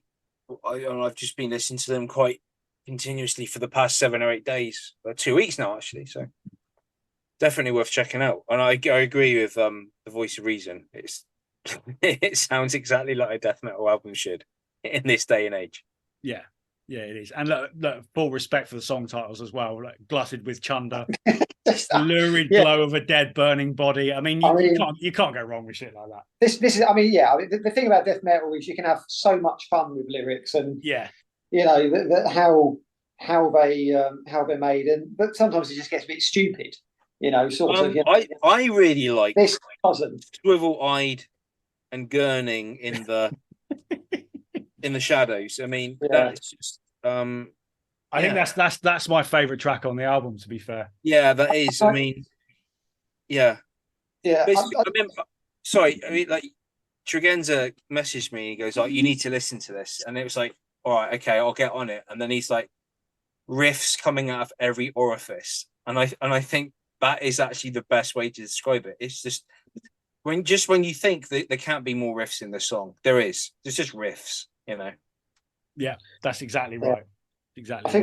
I've just been listening to them quite continuously for the past 7 or 8 days, or 2 weeks now, actually. So definitely worth checking out. And I agree with the Voice of Reason. It's It sounds exactly like a death metal album should in this day and age. Yeah, yeah, it is. And look, full respect for the song titles as well. Like glutted with chunder, the lurid Yeah, glow of a dead burning body. I mean, you can't go wrong with shit like that. this is. I mean, yeah. I mean, the thing about death metal is you can have so much fun with lyrics, and Yeah, how they're made, and but sometimes it just gets a bit stupid. Sort of. I really like This doesn't. swivel-eyed and gurning in the shadows. I mean, Yeah. that's just I think that's my favorite track on the album. To be fair, yeah, that is. I mean, yeah, Yeah. I remember. Sorry, I mean, like Tregenza messaged me. He goes, "Like, you need to listen to this," and it was like, "All right, okay, I'll get on it." And then he's like, riffs coming out of every orifice, and I think that is actually the best way to describe it. It's just when you think that there can't be more riffs in the song, there is. There's just riffs, Yeah, that's exactly right. Exactly. I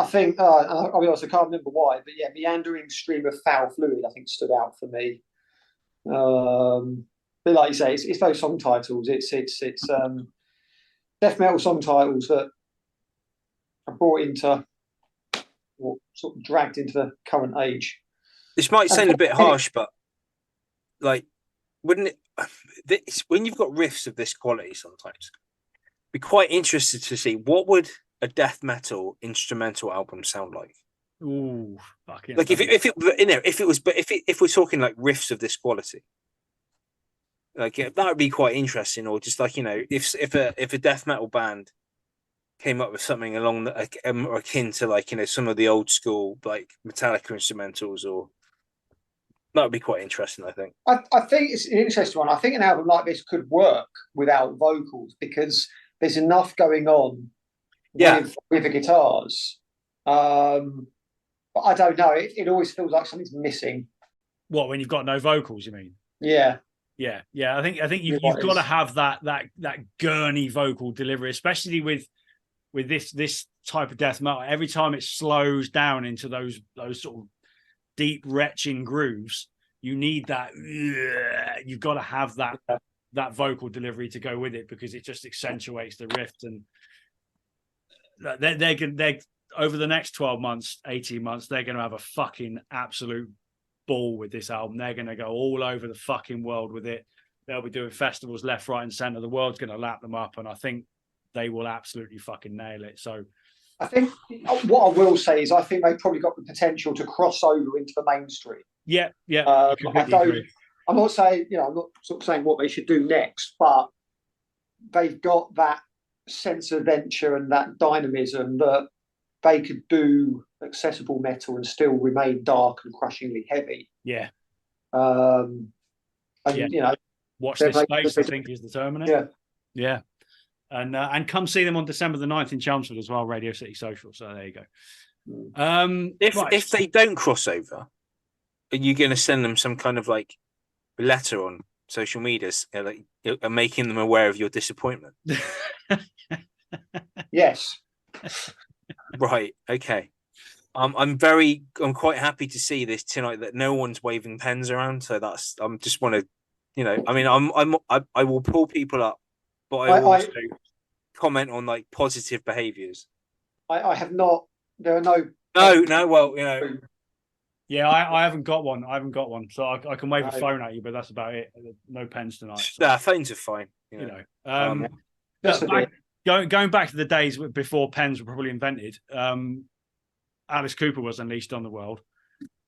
think I'll be honest, I can't remember why, but yeah, meandering stream of foul fluid I think stood out for me. But like you say, it's those song titles. It's death metal song titles that are brought into, or sort of dragged into the current age. This might sound a bit harsh, but like, wouldn't it? When you've got riffs of this quality, sometimes be quite interested to see what would a death metal instrumental album sound like. Ooh, fucking like if we're talking like riffs of this quality, like that would be quite interesting. Or just like if a death metal band came up with something along the akin to like some of the old school like Metallica instrumentals, or that would be quite interesting. I think. I think it's an interesting one. I think an album like this could work without vocals because there's enough going on with the guitars. But I don't know. It always feels like something's missing. What, when you've got no vocals? You mean? Yeah. Yeah. I think you've got to have that gurney vocal delivery, especially with this type of death metal. Every time it slows down into those sort of deep retching grooves, you need that. You've got to have that vocal delivery to go with it because it just accentuates the rift. And they're over the next 12 months, 18 months, they're going to have a fucking absolute ball with this album. They're going to go all over the fucking world with it. They'll be doing festivals left, right, and center. The world's going to lap them up, and I think they will absolutely fucking nail it. So I think what I will say is I think they've probably got the potential to cross over into the mainstream. Yeah. I'm not saying, I'm not sort of saying what they should do next, but they've got that sense of adventure and that dynamism that they could do accessible metal and still remain dark and crushingly heavy. Yeah. Watch this space, I think, is the terminal. Yeah. And come see them on December the 9th in Chelmsford as well, Radio City Social. So there you go. If they don't cross over, are you going to send them some kind of like letter on social media, like making them aware of your disappointment? Yes. Right. Okay. I'm quite happy to see this tonight that no one's waving pens around. So just want to, I mean, I will pull people up, but I also comment on like positive behaviors. I have not. There are no. No. Well, Yeah, I haven't got one. So I can wave a phone at you, but that's about it. No pens tonight. So. Nah, phones are fine. Going back to the days before pens were probably invented, Alice Cooper was unleashed on the world.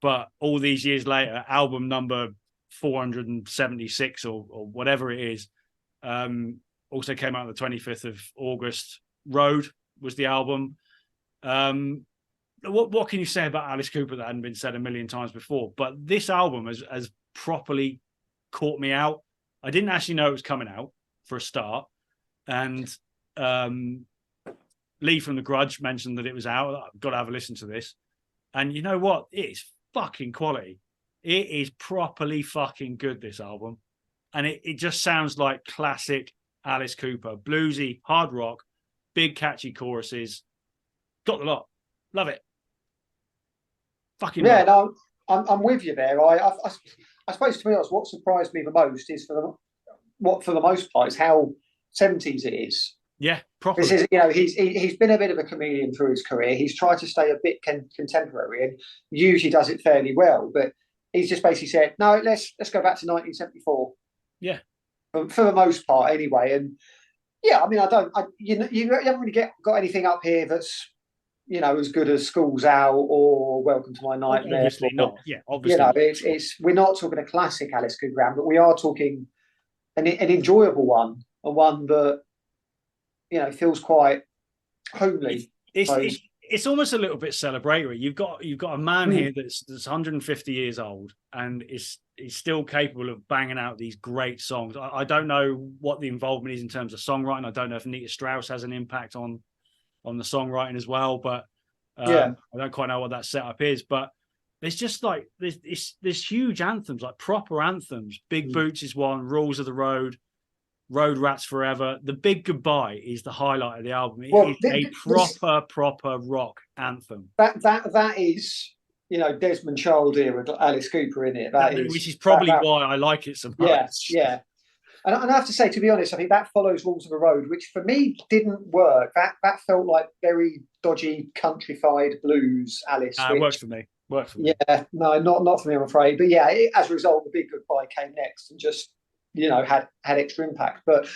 But all these years later, album number 476 or whatever it is, also came out on the 25th of August. Road was the album. What can you say about Alice Cooper that hadn't been said a million times before? But this album has properly caught me out. I didn't actually know it was coming out for a start. And Lee from The Grudge mentioned that it was out. I've got to have a listen to this. And you know what? It is fucking quality. It is properly fucking good, this album. And it just sounds like classic Alice Cooper. Bluesy, hard rock, big catchy choruses. Got the lot. Love it. Fucking yeah, no, I'm with you there. I suppose, to be honest, what surprised me the most is for what for the most part is how 70s it is. Yeah, This properly. is, he's been a bit of a chameleon through his career. He's tried to stay a bit contemporary and usually does it fairly well. But he's just basically said, no, let's go back to 1974. Yeah. For the most part, anyway. And yeah, I mean, you haven't really got anything up here that's as good as School's Out or Welcome to My Nightmare. Obviously not. Yeah, obviously. It's we're not talking a classic Alice Cooper album, but we are talking an enjoyable one, and one that feels quite homely. It's almost a little bit celebratory. You've got a man here that's 150 years old and is still capable of banging out these great songs. I don't know what the involvement is in terms of songwriting. I don't know if Nita Strauss has an impact on the songwriting as well, but I don't quite know what that setup is. But there's just like there's huge anthems, like proper anthems. Big Boots is one, Rules of the Road, Road Rats Forever. The Big Goodbye is the highlight of the album. It is a proper rock anthem. That is, Desmond Child era Alice Cooper in it. Which is probably why I like it so much. Yeah. And I have to say, to be honest, I think that follows Rules of the Road, which for me didn't work. That felt like very dodgy countrified blues, Alice. It works for me. Yeah, no, not for me, I'm afraid. But yeah, as a result, The Big Goodbye came next and just had extra impact. But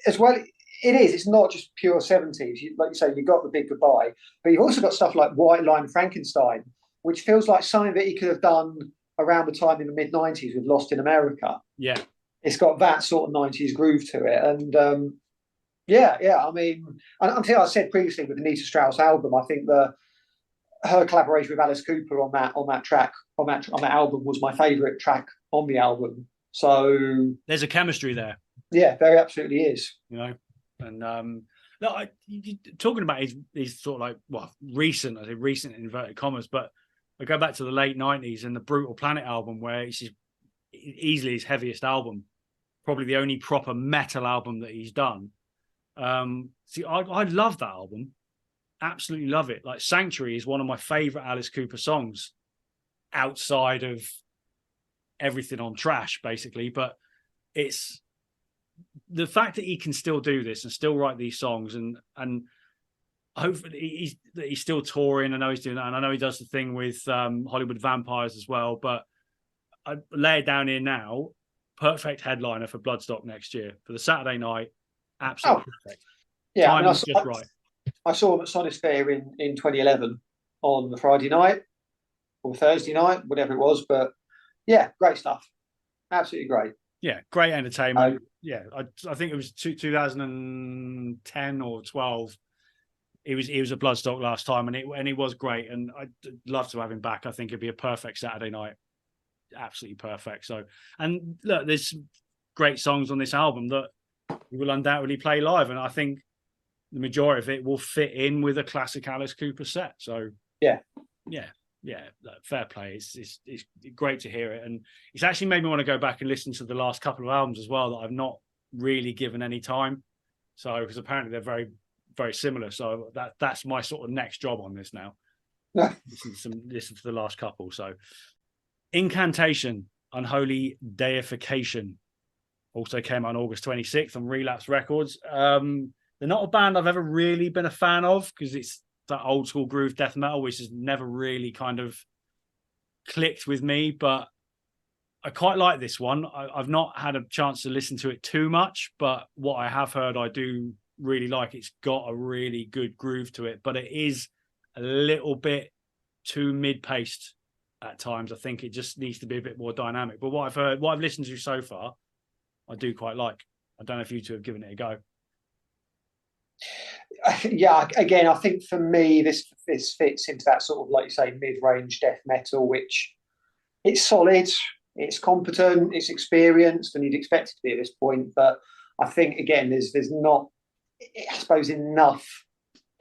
as well, it's not just pure 70s. Like you say, you've got The Big Goodbye, but you've also got stuff like White Line Frankenstein, which feels like something that he could have done around the time in the mid 90s with Lost in America. Yeah. It's got that sort of 90s groove to it. And I mean, until I said previously with the Nita Strauss album, I think her collaboration with Alice Cooper on that track, on that album, was my favourite track on the album. So there's a chemistry there. Yeah, there absolutely is. And talking about his sort of like recent in inverted commas, but I go back to the late 90s and the Brutal Planet album, where it's easily his heaviest album, probably the only proper metal album that he's done. I love that album, absolutely love it. Like Sanctuary is one of my favorite Alice Cooper songs outside of everything on Trash, basically. But it's the fact that he can still do this and still write these songs, and hopefully he's still touring. I know he's doing that, and I know he does the thing with Hollywood Vampires as well. But I lay it down here now. Perfect headliner for Bloodstock next year for the Saturday night. Absolutely perfect. Yeah, Timing is just right. I saw him at Sonisphere in 2011 on the Friday night or Thursday night, whatever it was. But yeah, great stuff. Absolutely great. Yeah, great entertainment. I think it was 2010 or 12. He was at Bloodstock last time, and he was great. And I'd love to have him back. I think it'd be a perfect Saturday night. Absolutely perfect. So, and look, there's great songs on this album that we will undoubtedly play live, and I think the majority of it will fit in with a classic Alice Cooper set. So yeah, fair play. It's great to hear it, and it's actually made me want to go back and listen to the last couple of albums as well that I've not really given any time. So because apparently they're very, very similar. So that's my sort of next job on this now. Listen to the last couple. So Incantation, Unholy Deification, also came out on August 26th on Relapse Records. They're not a band I've ever really been a fan of because it's that old school groove death metal, which has never really kind of clicked with me, but I quite like this one. I've not had a chance to listen to it too much, but what I have heard, I do really like. It's got a really good groove to it, but it is a little bit too mid-paced at times. I think it just needs to be a bit more dynamic. But what I've listened to so far, I do quite like. I don't know if you two have given it a go. Yeah, again, I think for me, this fits into that sort of, like you say, mid-range death metal, which it's solid, it's competent, it's experienced, and you'd expect it to be at this point. But I think, again, there's not, I suppose, enough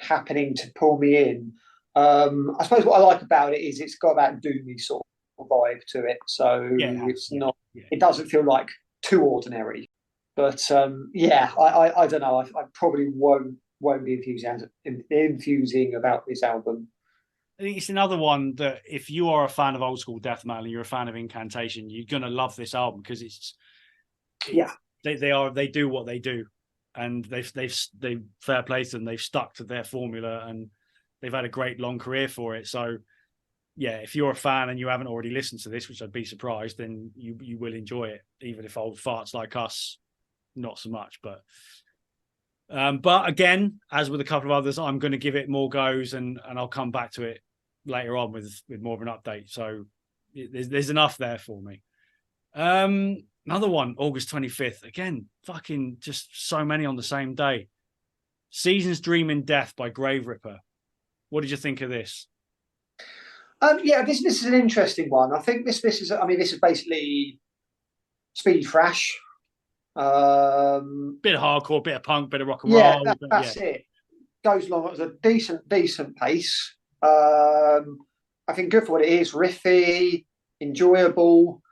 happening to pull me in. I suppose what I like about it is it's got that doomy sort of vibe to it. So it doesn't feel like too ordinary. But I don't know. I probably won't be infusing about this album. I think it's another one that if you are a fan of old school death metal and you're a fan of Incantation, you're gonna love this album because it's they do what they do, and they've fair play to them. They've stuck to their formula, and they've had a great long career for it. So yeah, if you're a fan and you haven't already listened to this, which I'd be surprised, then you will enjoy it, even if old farts like us, not so much. But again, as with a couple of others, I'm going to give it more goes, and I'll come back to it later on with more of an update. So there's enough there for me. Another one, August 25th. Again, fucking just so many on the same day. Season's Dream in Death by Grave Ripper. What did you think of this? Yeah, this is an interesting one. I think this is. I mean, this is basically speed thrash. Bit of hardcore, bit of punk, bit of rock and roll. That's it. Goes along at a decent pace. I think good for what it is, riffy, enjoyable.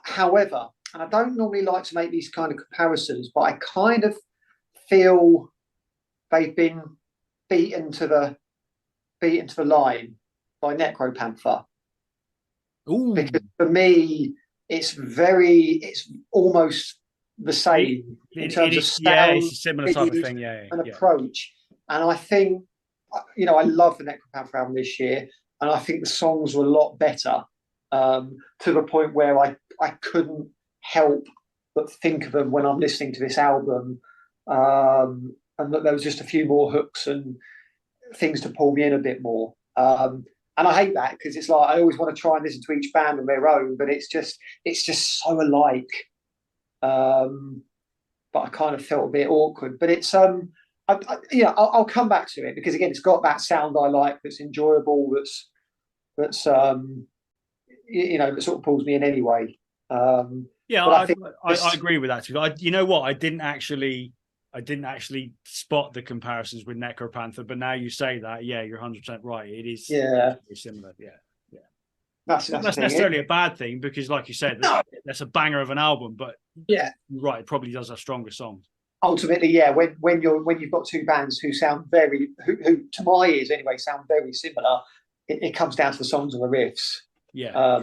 However, and I don't normally like to make these kind of comparisons, but I kind of feel they've been beaten to the line by Necropanther. Ooh. Because for me, it's almost the same in terms of sound. Yeah, it's a similar type of thing. And approach. And I think, I love the Necropanther album this year, and I think the songs were a lot better, to the point where I couldn't help but think of them when I'm listening to this album, and that there was just a few more hooks and things to pull me in a bit more. And I hate that, because it's like I always want to try and listen to each band on their own, but it's just so alike. But I kind of felt a bit awkward. But it's I'll come back to it, because again, it's got that sound I like, that's enjoyable, that's that sort of pulls me in anyway. Yeah, I agree with that too. You know what? I didn't actually spot the comparisons with Necropanther, but now you say that, yeah, you're 100% right. It is very similar. Yeah. That's not necessarily a bad thing, because, like you said, that's a banger of an album. But yeah, you're right, it probably does have stronger songs. Ultimately, yeah, when you've got two bands who sound who to my ears anyway sound very similar, it comes down to the songs and the riffs. Yeah.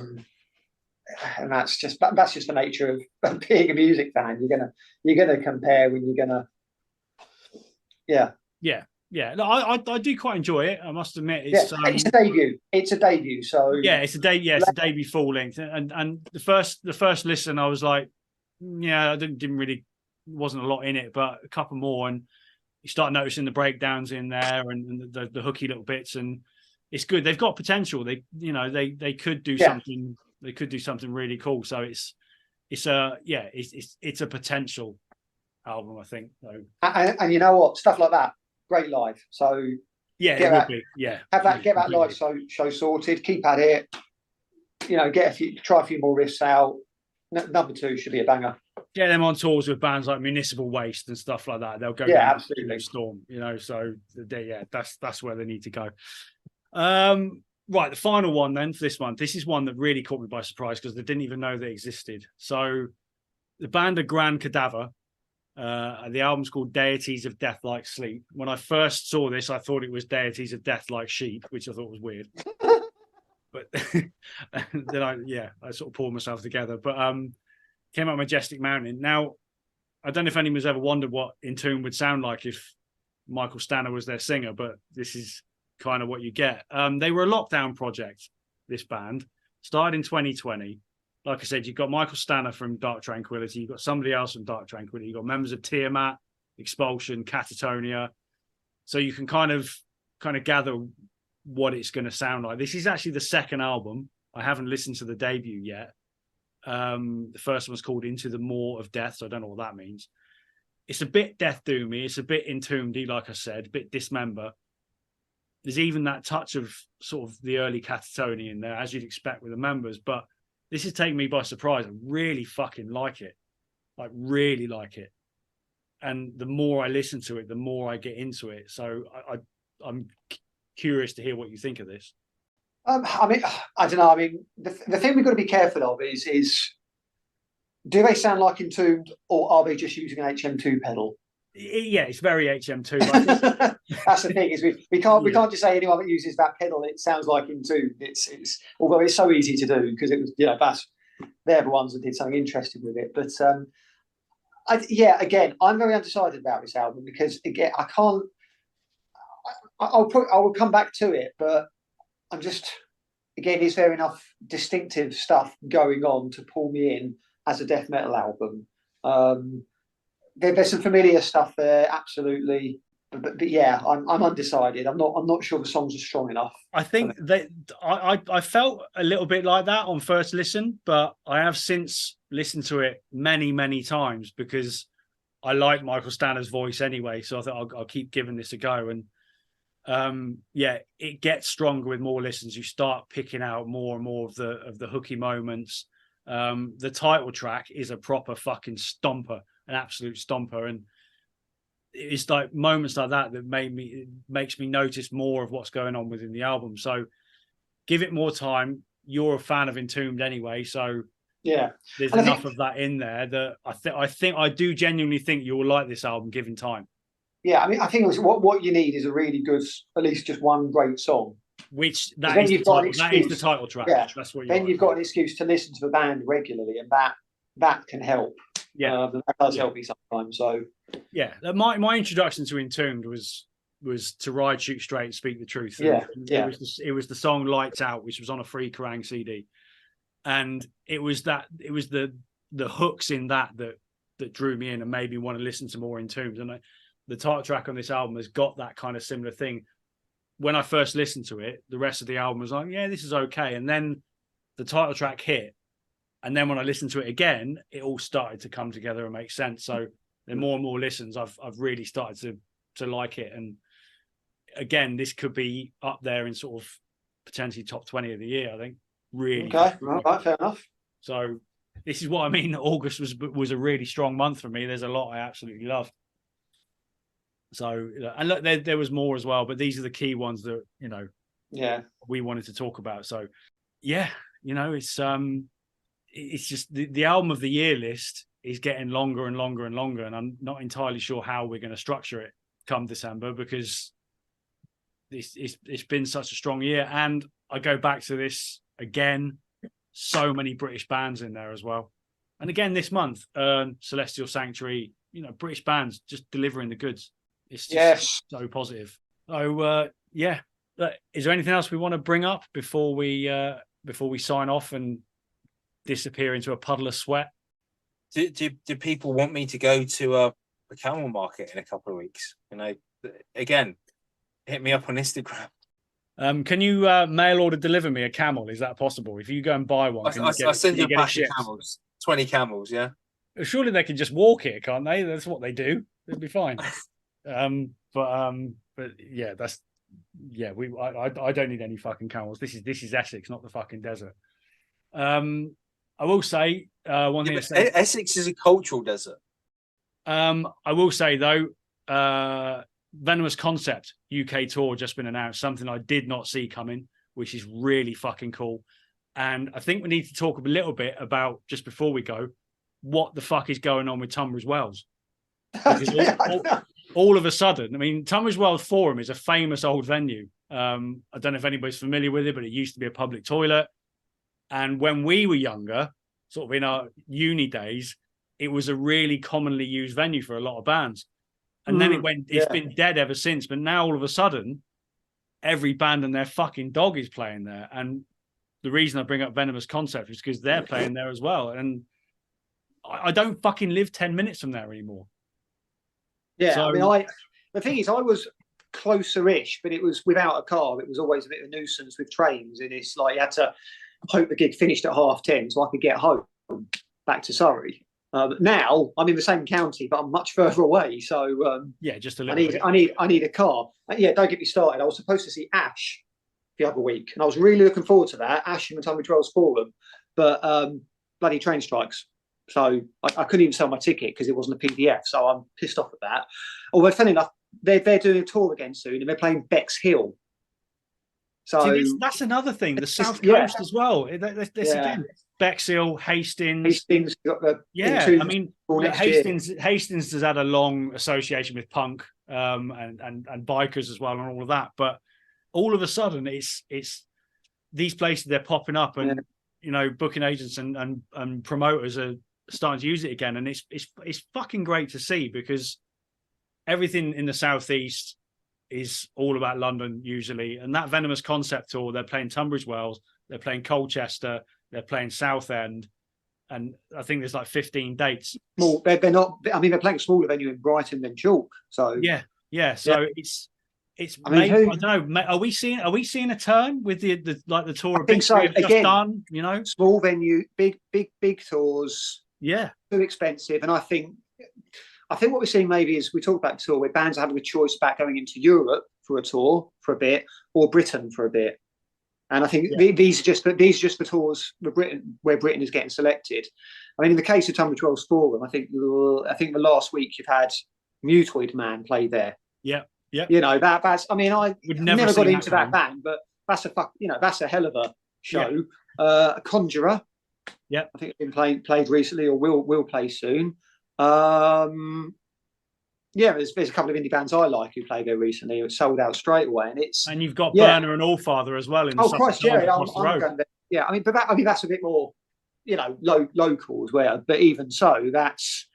And that's just the nature of being a music fan. You're gonna compare when you're gonna. Yeah. No, I do quite enjoy it. I must admit, it's a debut. It's a debut. So yeah, it's a debut full length. And the first listen, I was like, yeah, I didn't really, wasn't a lot in it, but a couple more, and you start noticing the breakdowns in there and the hooky little bits, and it's good. They've got potential. They could do something. They could do something really cool. So it's a potential album, I think. So. And you know what? Stuff like that, great live. So yeah, it would be. Yeah, get that live show sorted. Keep at it. Try a few more riffs out. Number 2 should be a banger. Get them on tours with bands like Municipal Waste and stuff like that. They'll go absolutely storm. So that's where they need to go. Right, the final one then for this month. This is one that really caught me by surprise, because they didn't even know they existed. So the band are Grand Cadaver. The album's called Deities of Death Like Sleep. When I first saw this, I thought it was Deities of Death Like Sheep, which I thought was weird. But then I sort of pulled myself together. But came out Majestic Mountain. Now, I don't know if anyone's ever wondered what Entombed would sound like if Michael Stanner was their singer, but this is kind of what you get. They were a lockdown project, this band. Started in 2020. Like I said, you've got Michael Stanner from Dark Tranquillity. You've got somebody else from Dark Tranquillity. You've got members of Tiamat, Expulsion, Catatonia. So you can kind of gather what it's going to sound like. This is actually the second album. I haven't listened to the debut yet. The first one's called Into the Maw of Death, so I don't know what that means. It's a bit Death Doomy. It's a bit Entombed-y, like I said, a bit Dismember. There's even that touch of sort of the early Catatonia in there, as you'd expect with the members. But this is taking me by surprise. I really fucking like it. Like, really like it. And the more I listen to it, the more I get into it. So I'm curious to hear what you think of this. I don't know. I mean, the thing we've got to be careful of is do they sound like Entombed, or are they just using an HM2 pedal? Yeah, it's very HM2. That's the thing, is we can't just say anyone that uses that pedal, it sounds like Entombed. It's although it's so easy to do, because it was they're the ones that did something interesting with it. But Again, I'm very undecided about this album because again, I can't. I will come back to it, but I'm just again, is there enough distinctive stuff going on to pull me in as a death metal album? There's some familiar stuff there, absolutely, but yeah, I'm undecided. I'm not sure the songs are strong enough. I think that I felt a little bit like that on first listen, but I have since listened to it many times because I like Michael Stanner's voice anyway. So I thought I'll keep giving this a go. And yeah, it gets stronger with more listens. You start picking out more and more of the hooky moments. The title track is a proper fucking stomper, an absolute stomper, and it's like moments like that makes me notice more of what's going on within the album. So give it more time. You're a fan of Entombed anyway, so yeah, there's enough of that in there that I do genuinely think you will like this album given time. Yeah, I mean, I think what you need is a really good, at least just one great song. Which that is the title track. Yeah, that's what then you've got an excuse to listen to the band regularly, and that can help. Yeah, that does help me sometimes. So yeah, my introduction to Entombed was to Ride, Shoot Straight, and Speak the Truth. And, it was the song Lights Out, which was on a free Kerrang CD, and it was the hooks in that drew me in and made me want to listen to more Entombed. And the title track on this album has got that kind of similar thing. When I first listened to it, the rest of the album was like, yeah, this is okay. And then the title track hit. And then when I listened to it again, it all started to come together and make sense. So the more and more listens, I've really started to like it. And again, this could be up there in sort of potentially top 20 of the year, I think. Really. Okay, right, fair enough. So this is what I mean. August was a really strong month for me. There's a lot I absolutely loved. So, and look, there was more as well, but these are the key ones that, we wanted to talk about. So yeah, it's just the album of the year list is getting longer and longer and longer. And I'm not entirely sure how we're going to structure it come December, because it's been such a strong year. And I go back to this again, so many British bands in there as well. And again, this month, Celestial Sanctuary, British bands just delivering the goods. It's just so positive. So yeah, is there anything else we want to bring up before we sign off and disappear into a puddle of sweat? Do people want me to go to a camel market in a couple of weeks? Again, hit me up on Instagram. Can you mail order deliver me a camel? Is that possible? If you go and buy one, I'll send you a pack of camels. 20 camels, yeah. Surely they can just walk it, can't they? That's what they do. It'll be fine. But yeah, I don't need any fucking camels. This is Essex, not the fucking desert. I will say one thing. Essex is a cultural desert. I will say though, Venomous Concept UK tour just been announced. Something I did not see coming, which is really fucking cool. And I think we need to talk a little bit about, just before we go, what the fuck is going on with Tunbridge Wells. All of a sudden, I mean, Tunbridge Wells Forum is a famous old venue. I don't know if anybody's familiar with it, but it used to be a public toilet. And when we were younger, sort of in our uni days, it was a really commonly used venue for a lot of bands. And then it's been dead ever since. But now all of a sudden, every band and their fucking dog is playing there. And the reason I bring up Venomous Concept is because they're playing there as well. And I don't fucking live 10 minutes from there anymore. Yeah, so, I mean, the thing is, I was closer-ish, but it was without a car. It was always a bit of a nuisance with trains. And it's like you had to hope the gig finished at 10:30 so I could get home back to Surrey. Now I'm in the same county, but I'm much further away. So yeah, just a little. I need a car. Yeah, don't get me started. I was supposed to see Ash the other week, and I was really looking forward to that. Ash in the Tunbridge Wells Forum, but bloody train strikes. So I couldn't even sell my ticket because it wasn't a PDF. So I'm pissed off at that. Although, funny enough, they're doing a tour again soon, and they're playing Bexhill. So that's another thing. The South Coast as well. This again, Bexhill, Hastings. Got the I mean, Hastings has had a long association with punk and bikers as well, and all of that. But all of a sudden, it's these places they're popping up, and booking agents and promoters are starting to use it again, and it's fucking great to see, because everything in the southeast is all about London usually, and that Venomous Concept Tour, they're playing Tunbridge Wells, they're playing Colchester, they're playing Southend, and I think there's like 15 dates. Well, they're not. I mean, they're playing a smaller venue in Brighton than Chalk. So yeah. So it's. I mean, I don't know. Are we seeing a turn with the tour? I think so. Again, done, you know, small venue, big tours. Yeah, too expensive. And I think what we're seeing maybe is, we talk about tour where bands are having a choice about going into Europe for a tour for a bit, or Britain for a bit. And I think these are just the tours where Britain is getting selected. I mean, in the case of Tunbridge Wells Forum, I think the last week you've had Mutoid Man play there. Yeah. Yeah, you know, that's. I mean, I would never got into that band, but that's a hell of a show. A Conjurer, yeah, I think it's been played recently, or will play soon. There's a couple of indie bands I like who played there recently. It sold out straight away, and you've got Burner and Allfather as well. Oh Christ, I'm going there. Yeah, I mean, but that's a bit more, you know, local as well. But even so, that's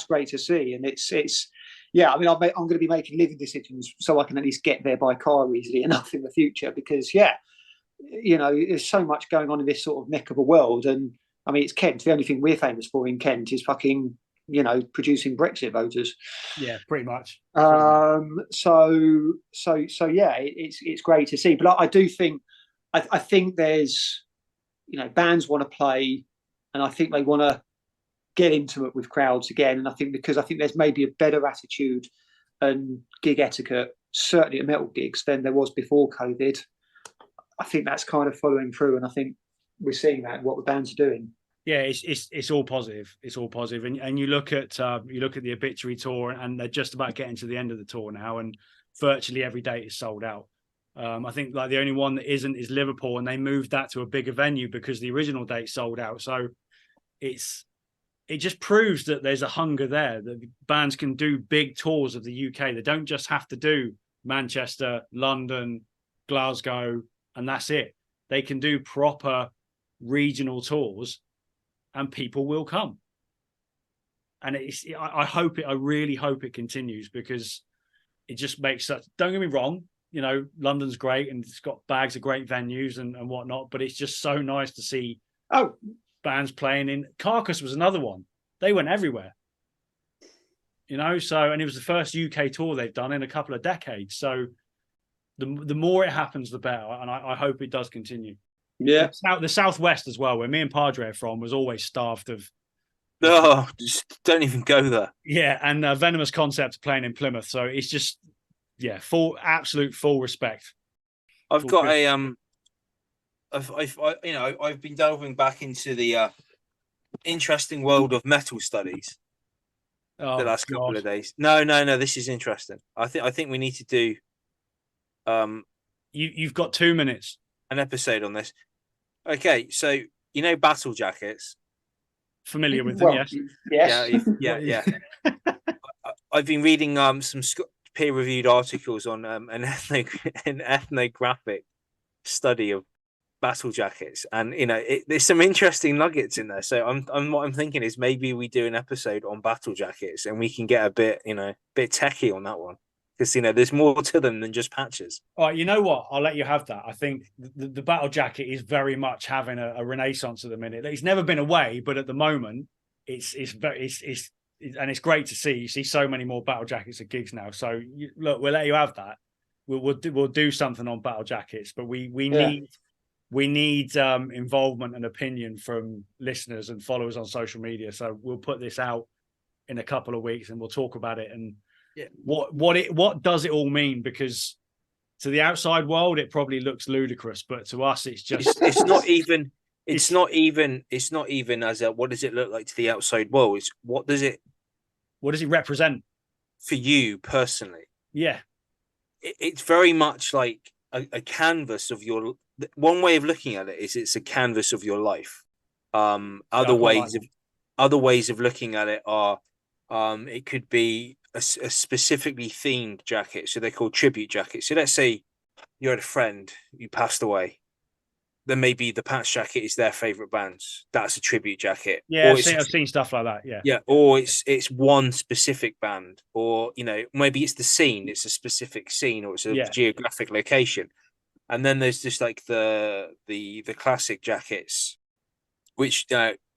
great to see, and it's. Yeah, I mean, I'm going to be making living decisions so I can at least get there by car easily enough in the future, because, you know, there's so much going on in this sort of neck of a world. And I mean, it's Kent. The only thing we're famous for in Kent is fucking, you know, producing Brexit voters. Yeah, pretty much. So yeah, it's great to see. But I do think, I think there's, you know, bands want to play, and I think they want to get intimate with crowds again. And I think there's maybe a better attitude and gig etiquette, certainly at metal gigs, than there was before COVID. I think that's kind of following through, and I think we're seeing that in what the bands are doing. Yeah, it's all positive. It's all positive. And you look at the Obituary tour, and they're just about getting to the end of the tour now, and virtually every date is sold out. I think like the only one that isn't is Liverpool, and they moved that to a bigger venue because the original date sold out. So it just proves that there's a hunger there, that bands can do big tours of the UK. They don't just have to do Manchester, London, Glasgow, and that's it. They can do proper regional tours, and people will come. And I really hope it continues, because it just makes such. Don't get me wrong, you know, London's great and it's got bags of great venues and whatnot, but it's just so nice to see bands playing in. Carcass was another one. They went everywhere, you know. So, and it was the first UK tour they've done in a couple of decades. So the more it happens, the better. And I hope it does continue. Yeah. The Southwest as well, where me and Padre are from, was always starved of. Oh, just don't even go there. Yeah, and Venomous Concept playing in Plymouth. So it's just, absolute full respect. I've got I've been delving back into the interesting world of metal studies the last couple of days. No, this is interesting. I think we need to do you've got 2 minutes. An episode on this. Okay, so you know battle jackets. Familiar with them, yes. Yeah. I've been reading some peer-reviewed articles on an ethnographic study of battle jackets, and you know, there's some interesting nuggets in there. So what I'm thinking is maybe we do an episode on battle jackets, and we can get a bit techie on that one, because you know there's more to them than just patches. All right, you know what? I'll let you have that. I think the battle jacket is very much having a renaissance at the minute. It's never been away, but at the moment, it's great to see. You see so many more battle jackets at gigs now. So look, we'll let you have that. We'll do something on battle jackets, but we need involvement and opinion from listeners and followers on social media. So we'll put this out in a couple of weeks, and we'll talk about it. And what does it all mean? Because to the outside world, it probably looks ludicrous, but to us, it's just it's not even as a what does it look like to the outside world? It's what does it represent for you personally? Yeah, it's very much like a canvas of your. One way of looking at it is it's a canvas of your life. Other ways of looking at it are it could be a specifically themed jacket, so they're called tribute jackets. So let's say you had a friend, you passed away, then maybe the Patch Jacket is their favorite bands. That's a tribute jacket. Yeah, or I've seen stuff like that. Yeah. Yeah, or it's one specific band, or maybe it's the scene. It's a specific scene, or it's a geographic location. And then there's just like the classic jackets, which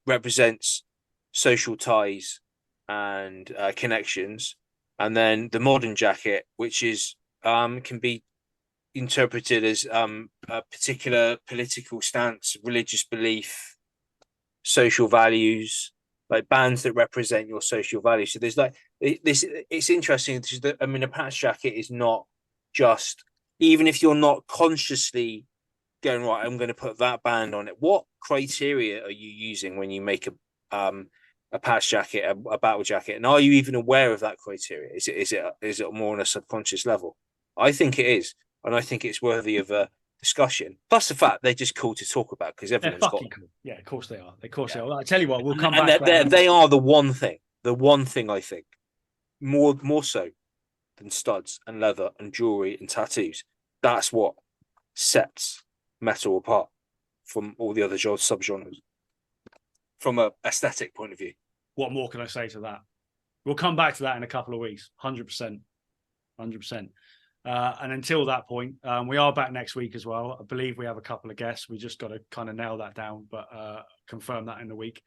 represents social ties and connections. And then the modern jacket, which is can be interpreted as a particular political stance, religious belief, social values, like bands that represent your social values. So there's like this. It's interesting. I mean, a Patch Jacket is not just, even if you're not consciously going, right, I'm going to put that band on it. What criteria are you using when you make a Patch Jacket, a battle jacket, and are you even aware of that criteria? Is it more on a subconscious level? I think it is, and I think it's worthy of a discussion. Plus the fact they're just cool to talk about because everyone's got them. Cool. Yeah, of course they are. Of course they are. I tell you what, we'll come and back. They are the one thing. The one thing I think more so than studs and leather and jewelry and tattoos. That's what sets metal apart from all the other subgenres from a aesthetic point of view. What more can I say to that? We'll come back to that in a couple of weeks. 100%. And until that point, we are back next week as well. I believe we have a couple of guests. We just got to kind of nail that down, but confirm that in the week.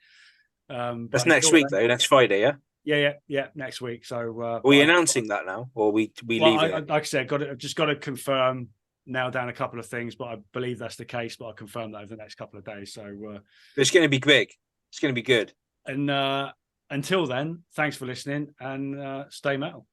That's next week, though. Next Friday, yeah. Yeah. Next week. So, are we announcing that now, or we leave it? Like I said, just got to confirm, nail down a couple of things, but I believe that's the case. But I'll confirm that over the next couple of days. So, it's going to be big. It's going to be good. And until then, thanks for listening, and stay metal.